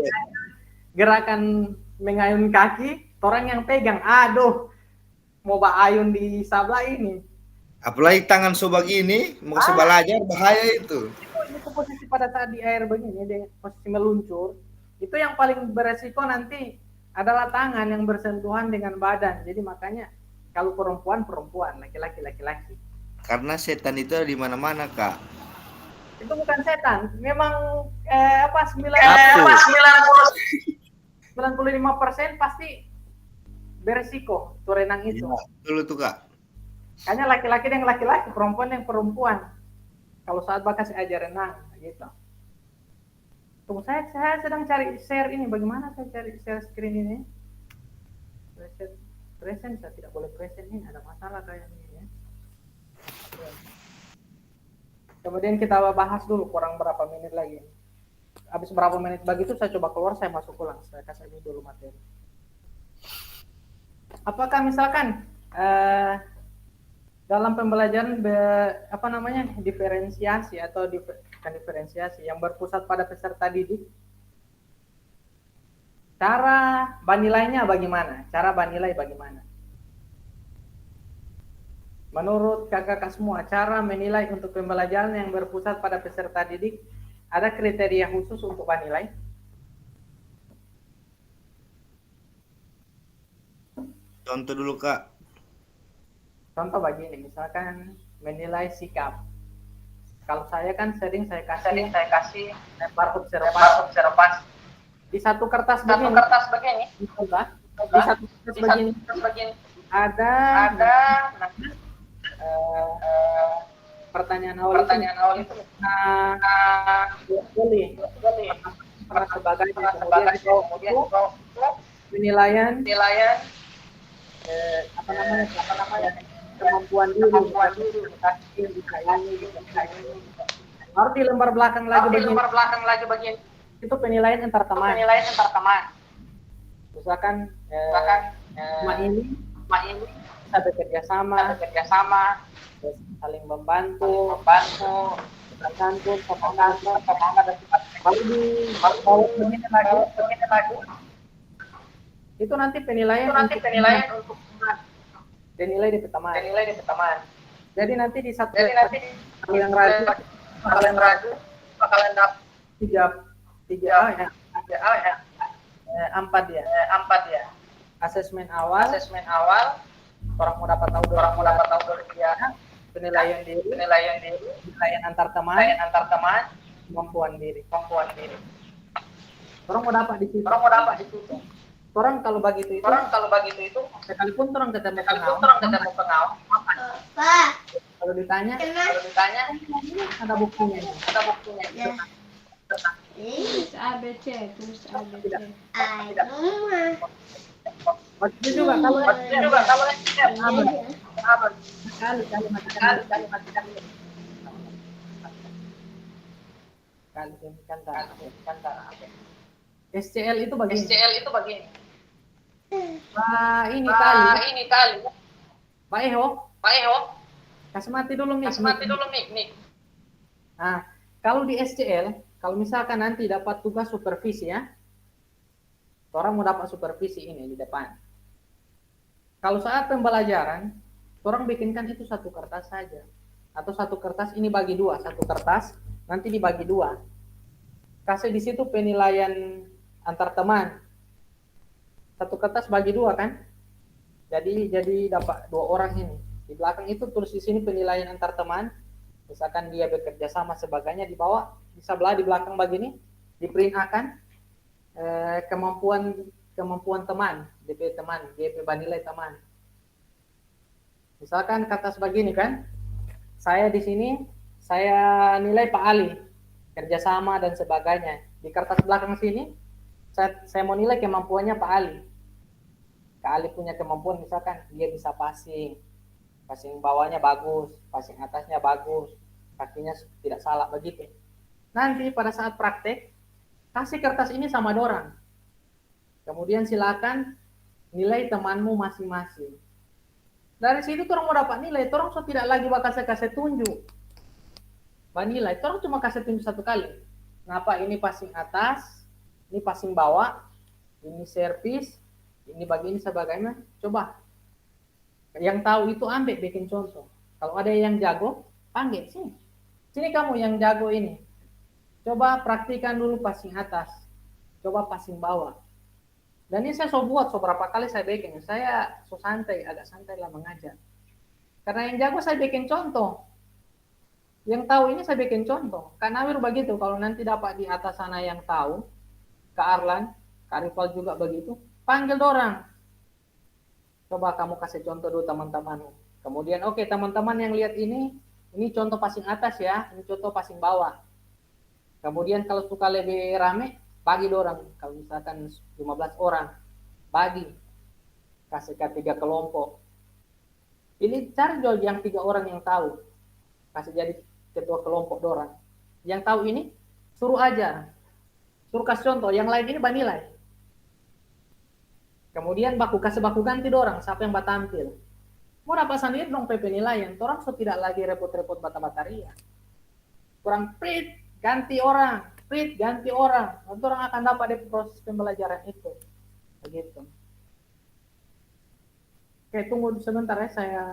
gerakan mengayun kaki, orang yang pegang, aduh, mau ayun di sebelah ini. Apalagi tangan begini, mau belajar bahaya itu. Itu posisi pada saat di air begini, dia posisi meluncur, itu yang paling beresiko nanti adalah tangan yang bersentuhan dengan badan. Jadi makanya kalau perempuan, laki-laki. Karena setan itu ada di mana-mana, Kak. Itu bukan setan, memang 95% pasti beresiko tuh renang itu. Iya, betul itu Kak. Kayaknya laki-laki yang laki-laki, perempuan yang perempuan. Kalau saat bakas ajar renang, gitu. Tunggu, saya sedang cari share ini. Bagaimana saya cari share screen ini? Present, saya tidak boleh present ini. Ada masalah kayaknya ya. Kemudian kita bahas dulu kurang berapa menit lagi. Habis berapa menit begitu saya coba keluar, saya masuk ulang. Saya kasih dulu materi. Apakah misalkan dalam pembelajaran diferensiasi atau bukan diferensiasi yang berpusat pada peserta didik, cara banilainya bagaimana? Cara banilai bagaimana? Menurut kakak semua, cara menilai untuk pembelajaran yang berpusat pada peserta didik, ada kriteria khusus untuk banilai? Contoh dulu Kak. Contoh begini, misalkan menilai sikap. Kalau saya kan sering saya kasih lempar observasi. Di satu kertas begini. Di satu kertas begini. Ada pertanyaan awal itu boleh pernah sebagai kemudian penilaian kemampuan diri baru di lembar belakang lagi bagian itu penilaian antar teman. Misalkan mak ini bisa bekerja sama, saling membantu, santun, semangat dan baru begini lagi. Itu nanti penilaian untuk dinilai di teman. Jadi nanti di satu yang bakalan dapat 3A ya. 4 ya. Asesmen awal. Orang mau dapat tahu dia. Penilaian diri. Penilaian antar teman. Kemampuan diri. Orang mau dapat di situ. Orang kalau begitu itu sekalipun orang ketemu pengawal. Kalau ditanya ada buktinya. Terus ABC. Waktu juga kalau SCL itu begini. Ini kali. Pak Eho. Kasih mati dulu mic. Nah, kalau di SCL, kalau misalkan nanti dapat tugas supervisi ya, orang mau dapat supervisi ini di depan. Kalau saat pembelajaran, orang bikinkan itu satu kertas saja. Atau satu kertas ini bagi dua, satu kertas nanti dibagi dua. Kasih di situ penilaian antar teman. Satu kertas bagi dua kan? Jadi dapat 2 orang ini. Di belakang itu tulis di sini penilaian antar teman. Misalkan dia bekerja sama sebagainya, di bawah di sebelah di belakang begini di-print akan kemampuan teman, DP banilai teman. Misalkan kertas begini kan? Saya di sini saya nilai Pak Ali kerjasama dan sebagainya. Di kertas belakang sini saya mau nilai kemampuannya Pak Ali. Kak Ali punya kemampuan misalkan dia bisa passing bawahnya bagus, passing atasnya bagus, kakinya tidak salah begitu. Nanti pada saat praktek kasih kertas ini sama dorang. Kemudian silakan nilai temanmu masing-masing. Dari situ orang mau dapat nilai, orang so tidak lagi bakal saya kasih tunjuk. Nilai, orang cuma kasih tunjuk satu kali. Kenapa ini passing atas, ini passing bawah, ini servis, ini begini sebagainya. Coba. Yang tahu itu ambil bikin contoh. Kalau ada yang jago, panggil sini. Sini kamu yang jago ini. Coba praktikan dulu passing atas. Coba passing bawah. Dan ini saya buat beberapa kali saya bikin. Saya agak santai lah mengajar. Karena yang jago saya bikin contoh. Yang tahu ini saya bikin contoh. Kak Nawir begitu. Kalau nanti dapat di atas sana yang tahu, Kak Arlan, Kak Rival juga begitu. Panggil dorang. Coba kamu kasih contoh dulu teman-teman. Kemudian oke, teman-teman yang lihat ini contoh passing atas ya, ini contoh passing bawah. Kemudian kalau suka lebih rame, bagi dorang. Kalau misalkan 15 orang, bagi. Kasih ke 3 kelompok. Ini cari dulu yang 3 orang yang tahu. Kasih jadi ketua kelompok dorang. Yang tahu ini, suruh ajar. Suruh kasih contoh, yang lain ini banilai. Kemudian kasih baku ganti dorang, siapa yang tampil. Mau dapat sendiri dong penilaian, orang so tidak lagi repot-repot bata-bataria. Kurang prit, ganti orang, prit, ganti orang. Nanti orang akan dapat di proses pembelajaran itu. Begitu. Oke, tunggu sebentar ya, saya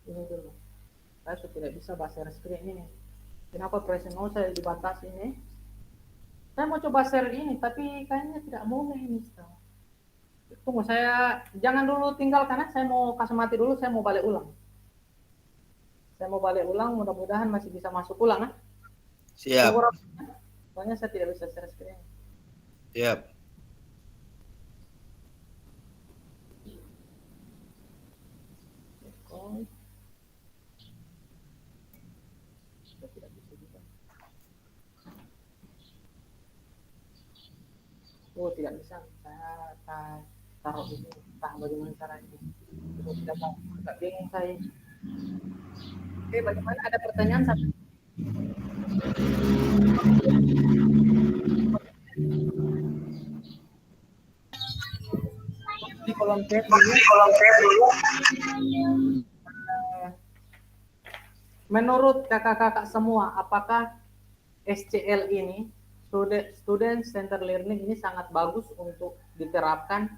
ini dulu. Saya sudah tidak bisa share screen ini. Kenapa presentasi saya dibatasi ini? Saya mau coba share ini, tapi kayaknya tidak mau ini. Tunggu, saya jangan dulu tinggalkan, saya mau kasih mati dulu, saya mau balik ulang. Saya mau balik ulang, mudah-mudahan masih bisa masuk ulang. Siap. Soalnya saya tidak bisa share screen. Siap. Oh, tidak bisa. Saya taruh ini. Entah bagaimana caranya. Oh, tidak tahu. Agak bingung saya. Oke, bagaimana? Ada pertanyaan satu? Di kolom chat dulu. Menurut kakak-kakak semua, apakah SCL ini, Student Centered Learning ini sangat bagus untuk diterapkan?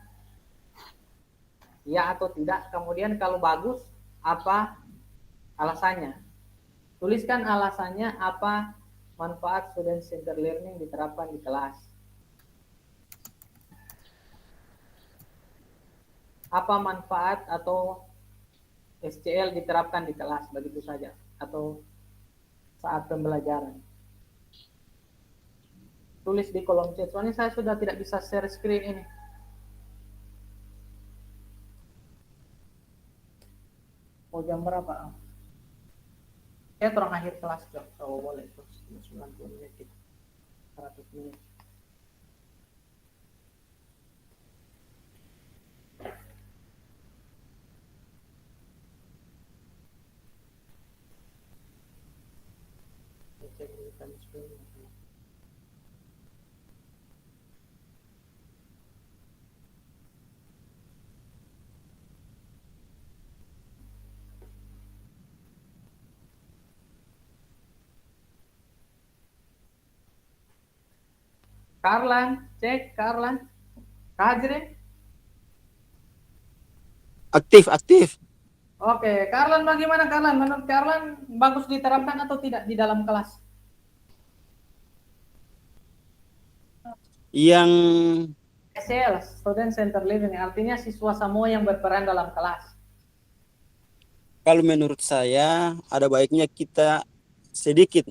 Ya atau tidak? Kemudian kalau bagus, apa alasannya? Tuliskan alasannya apa manfaat Student Centered Learning diterapkan di kelas. Apa manfaat atau SCL diterapkan di kelas, begitu saja, atau saat pembelajaran. Tulis di kolom chat, soalnya saya sudah tidak bisa share screen ini. Mau jam berapa? Saya terang akhir kelas, kalau boleh, terus 90 menit, 100 menit. Karlan, cek Karlan. Kajri. Aktif. Oke, Karlan bagaimana Karlan? Menurut Karlan bagus diterapkan atau tidak di dalam kelas? Yang SCL, Student Centered Learning, artinya siswa semua yang berperan dalam kelas. kalau menurut saya ada baiknya kita sedikit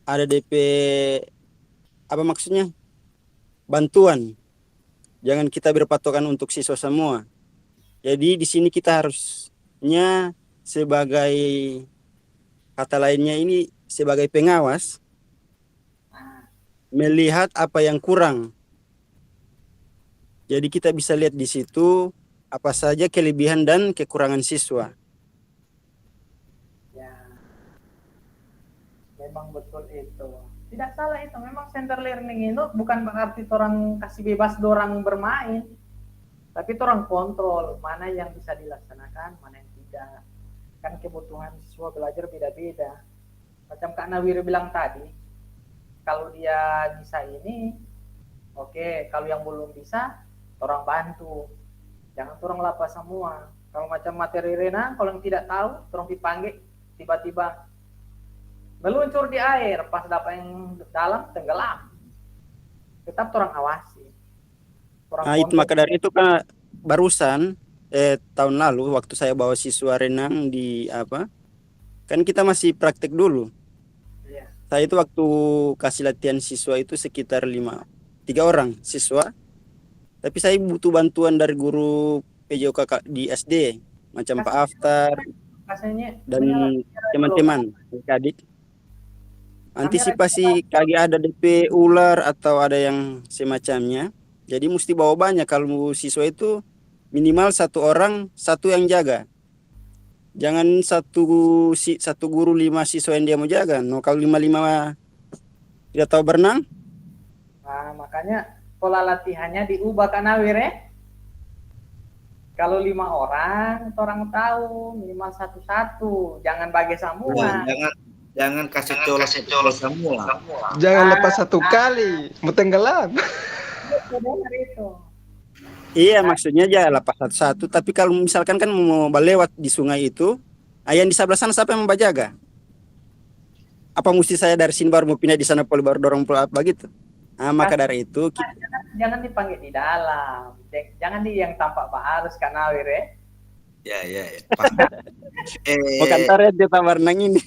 ada DP apa maksudnya? Bantuan. Jangan kita berpatokan untuk siswa semua. Jadi di sini kita harusnya sebagai kata lainnya ini sebagai pengawas melihat apa yang kurang. Jadi kita bisa lihat di situ apa saja kelebihan dan kekurangan siswa. Ya, memang betul itu. Tidak salah itu, memang center learning itu bukan berarti orang kasih bebas dorang bermain, tapi orang kontrol mana yang bisa dilaksanakan, mana yang tidak. Kan kebutuhan siswa belajar beda-beda. Macam Kak Nawir bilang tadi, kalau dia bisa ini, oke. Kalau yang belum bisa, orang bantu. Jangan orang lapas semua. Kalau macam materi renang, kalau yang tidak tahu, orang dipanggil tiba-tiba meluncur di air, pas dapat yang dalam tenggelam. Tetap orang awasi. Nah, itu maka dari itu kan barusan tahun lalu waktu saya bawa siswa renang di kan kita masih praktek dulu. Iya. Saya itu waktu kasih latihan siswa itu sekitar 3 orang siswa. Tapi saya butuh bantuan dari guru PJOK di SD, macam Pak Aftar Rasanya dan teman-teman, adik. Antisipasi kali ada DP ular atau ada yang semacamnya. Jadi mesti bawa banyak kalau siswa itu minimal 1 orang, 1 yang jaga. Jangan satu guru 5 siswa yang dia mau jaga. No, kalau 5 tidak tahu berenang. Nah, makanya pola latihannya diubah kan Nawir ya. Kalau 5 orang tahu minimal 1-1. Jangan bagi semua. Jangan kasih colok semua. Jangan lepas 1 kali, mau tenggelam. Benar itu. Iya, maksudnya aja lepas 1-1. Tapi kalau misalkan kan mau lewat di sungai itu, yang di sebelah sana siapa yang membajaga? Apa mesti saya dari sini baru mau pindah di sana baru dorong begitu? Maka dari itu jangan dipanggil di dalam. Jangan di yang tampak harus kan Nawir ya. Ya. Bukan taret dia tahu berenang ini.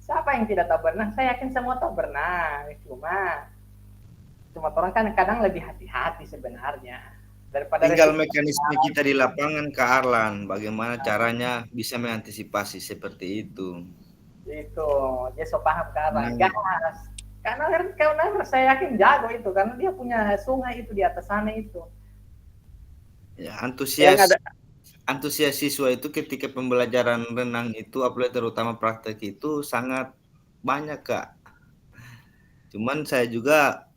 Siapa yang tidak tahu berenang? Saya yakin semua tahu berenang. Cuma orang kan kadang lebih hati-hati sebenarnya. Daripada tinggal mekanisme kita di lapangan ke Arlan. Bagaimana caranya bisa mengantisipasi seperti itu. Itu, dia so paham ke Arlan. Gas. Karena saya yakin jago itu. Karena dia punya sungai itu di atas sana itu. Ya, antusias siswa itu ketika pembelajaran renang itu, apalagi terutama praktek itu sangat banyak Kak. Cuman saya juga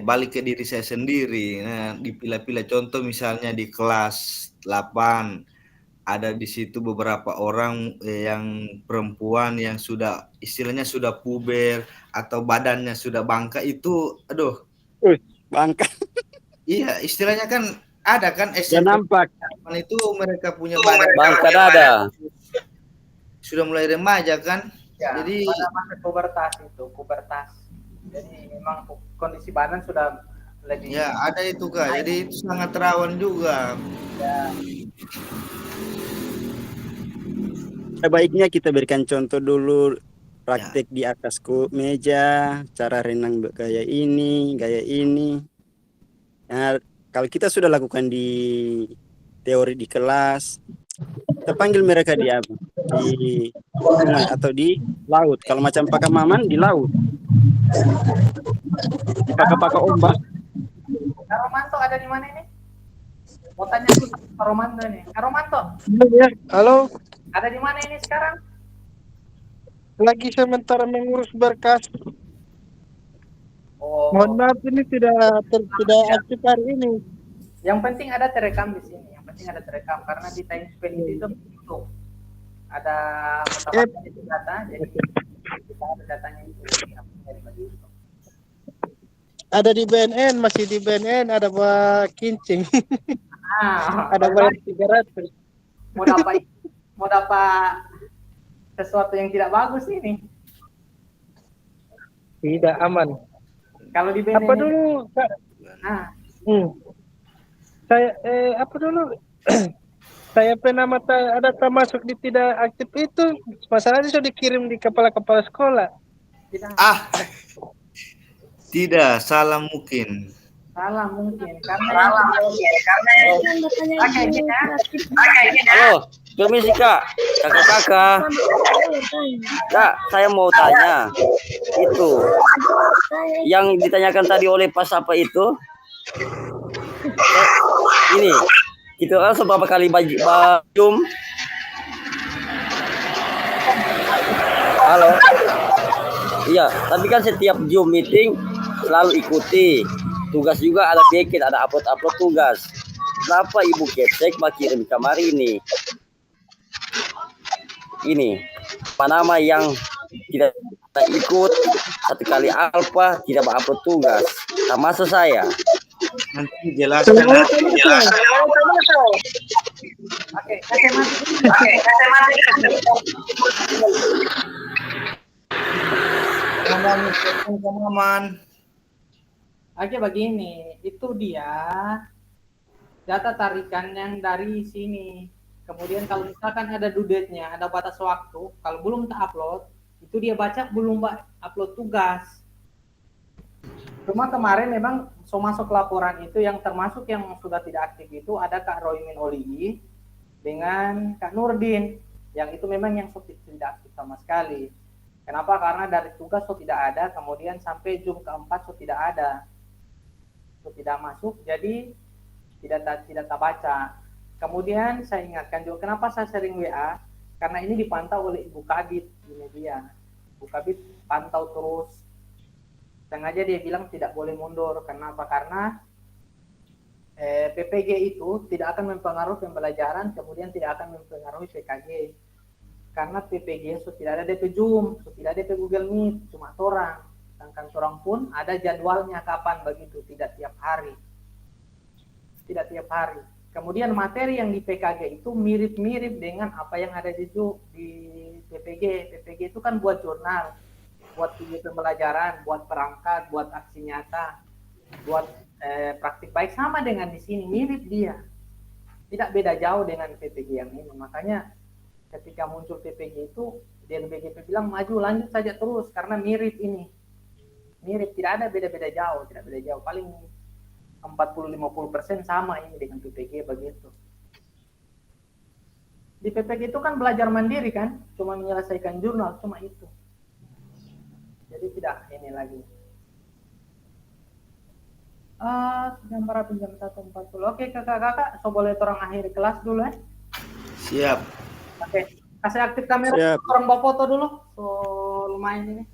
balik ke diri saya sendiri. Nah, dipilah-pilah contoh misalnya di kelas 8 ada di situ beberapa orang yang perempuan yang sudah istilahnya sudah puber atau badannya sudah bangka itu, aduh. Bangka. Iya, istilahnya kan ada kan SMP nampak. Itu mereka punya badan bangka ada. Sudah mulai remaja kan? Ya, jadi pada masa pubertas. Jadi memang kondisi badan sudah lebih. Ya, ada itu Kak. Jadi itu sangat rawan juga. Ya. Sebaiknya kita berikan contoh dulu praktek di atas meja, cara renang gaya ini. Nah, kalau kita sudah lakukan di teori di kelas, kita panggil mereka di sungai atau di laut. Kalau macam Pak Maman di laut, pakai ombak. Kak Romanto ada di mana ini? Mau tanya Kak Romanto nih. Kak Romanto. Halo. Ada di mana ini sekarang? Lagi sementara mengurus berkas. Oh. Mohon maaf ini tidak aktif hari ini. Yang penting ada terekam di sini. Karena di time spell itu ada data, jadi kita ada datanya itu. Ada di BNN, masih di BNN, ada Pak Kincing. Ada bayar 300. Mau dapat sesuatu yang tidak bagus ini. Tidak aman. Kalau di BNN apa dulu Kak? Saya apa dulu? Saya pernah ada termasuk di tidak aktif itu. Masalahnya sudah dikirim di kepala sekolah. Tidak, salah mungkin. Karena Halo, permisi Kak, kakak. Kak, saya mau tanya, itu yang ditanyakan tadi oleh Pas apa itu? Ini, kita kan seberapa kali Zoom? Halo. Iya, tapi kan setiap Zoom meeting selalu ikuti. Tugas juga ada bikin, ada upload tugas. Kenapa Ibu Kepsek kirim kamari ini? Ini, apa nama yang tidak ikut satu kali alfa, tidak upload tugas. Nah, maksud saya. Nanti jelaskan. Oke. Teman-teman. Oke, begini, itu dia data tarikan yang dari sini. Kemudian kalau misalkan ada due date-nya, ada batas waktu, kalau belum upload, itu dia baca belum upload tugas. Cuma kemarin memang so masuk laporan itu yang termasuk yang sudah tidak aktif itu ada Kak Roymin Oli dengan Kak Nurdin, yang itu memang yang so tidak aktif sama sekali. Kenapa? Karena dari tugas so tidak ada, kemudian sampai Zoom keempat so tidak ada, so tidak masuk, jadi tidak terbaca. Kemudian saya ingatkan juga kenapa saya sering WA, karena ini dipantau oleh Ibu Kabit di media. Ibu Kabit pantau terus. Sengaja dia bilang tidak boleh mundur. Kenapa? Karena PPG itu tidak akan mempengaruhi pembelajaran, kemudian tidak akan mempengaruhi PKG. Karena PPG so tidak ada DP Zoom, so tidak ada DP Google Meet, cuma orang. Sedangkan orang pun ada jadwalnya kapan begitu, tidak tiap hari. Tidak tiap hari. Kemudian materi yang di PKG itu mirip-mirip dengan apa yang ada di PPG. PPG itu kan buat jurnal, buat video pembelajaran, buat perangkat, buat aksi nyata, buat praktik baik, sama dengan di sini, mirip dia. Tidak beda jauh dengan PPG yang ini. Makanya ketika muncul PPG itu, DNBGP bilang maju lanjut saja terus karena mirip ini. Mirip, tidak ada beda-beda jauh, tidak beda jauh. Paling 40-50% sama ini dengan PPG begitu. Di PPG itu kan belajar mandiri kan, cuma menyelesaikan jurnal, cuma itu. Jadi tidak ini lagi. Jam berapa? Jam 1.40. Oke kakak-kakak, so boleh orang akhir kelas dulu ya? Siap. Oke, kasih aktif kamera. Orang bawa foto dulu, so lumayan ini.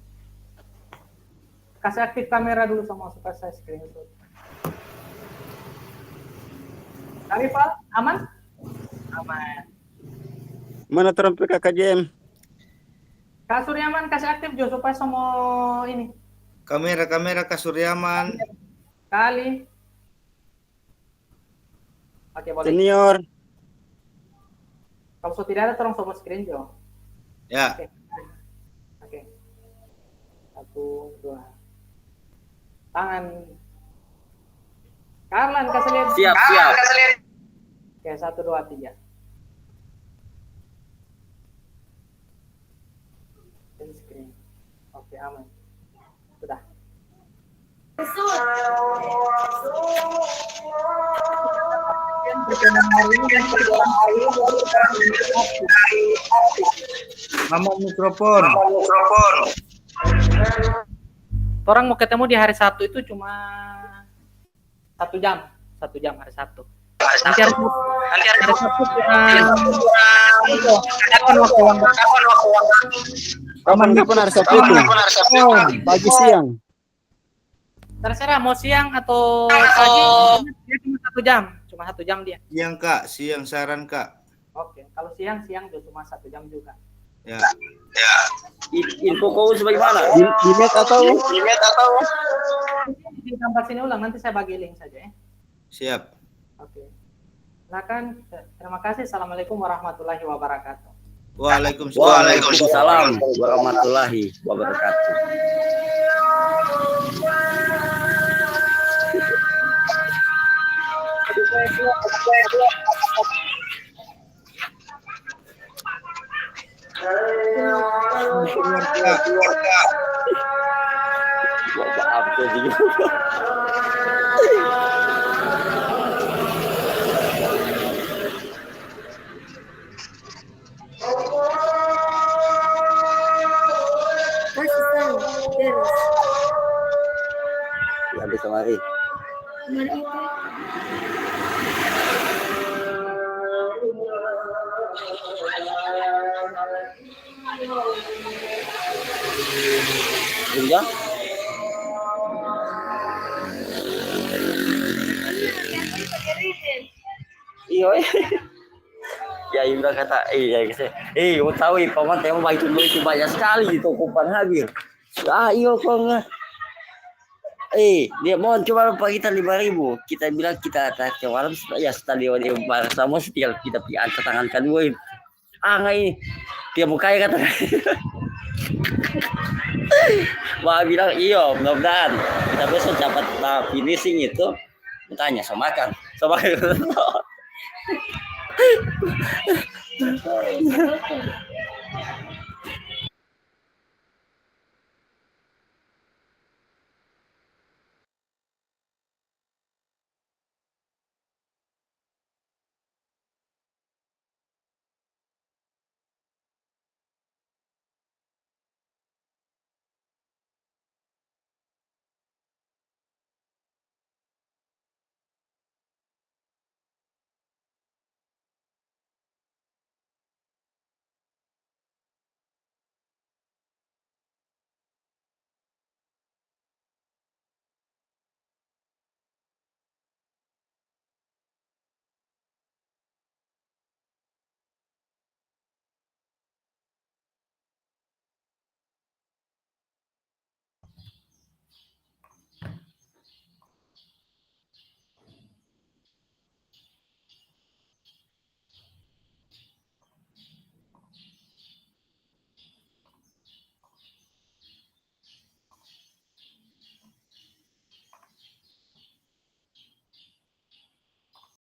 Kasih aktif kamera dulu sama supaya saya screenshot. Arifal, aman? Aman. Mana terang PKKJM? Kak Suryaman kasih aktif juga supaya semua ini. Kamera Kak Suryaman. Kali. Oke, boleh. Senior. Kalau so tidak ada tolong semua screen Jo. Ya. Oke. 1, 2. Tangan. Karlan kasih lihat. Siap. Oke, 1, 2, 3. Screen. Oke, aman. Sudah. Mama mikrofon. Orang mau ketemu di hari Sabtu itu cuma 1 jam. 1 jam hari Sabtu. Nanti hari Sabtu kapan waktu hari Sabtu itu? Pagi siang. Terserah mau siang atau pagi, dia cuma 1 jam. Cuma 1 jam dia. Siang Kak, siang saran Kak. Oke, kalau siang juga cuma 1 jam juga. Ya. Info kau sebagaimana? Di net atau? Di tempat sini ulang, nanti saya bagi link saja ya. Siap. Oke. Silakan. Terima kasih. Assalamualaikum warahmatullahi wabarakatuh. Waalaikumsalam warahmatullahi wabarakatuh. Ya bisa mari. Enggak? Iya. Ya Ibra kata, mau tahu paman tema baik itu banyak sekali di toko Panhabir. Iya kok enggak. Dia mohon cuma lupa kita 5.000. Kita bilang kita atas ke malam ya stadion yang sama tinggal kita pergi angkat tangan kedua. Enggak ini. Dia mukanya kata. Wah bilang iya mudah-mudahan. Tapi secapat finishing itu tanya sama kan. Sama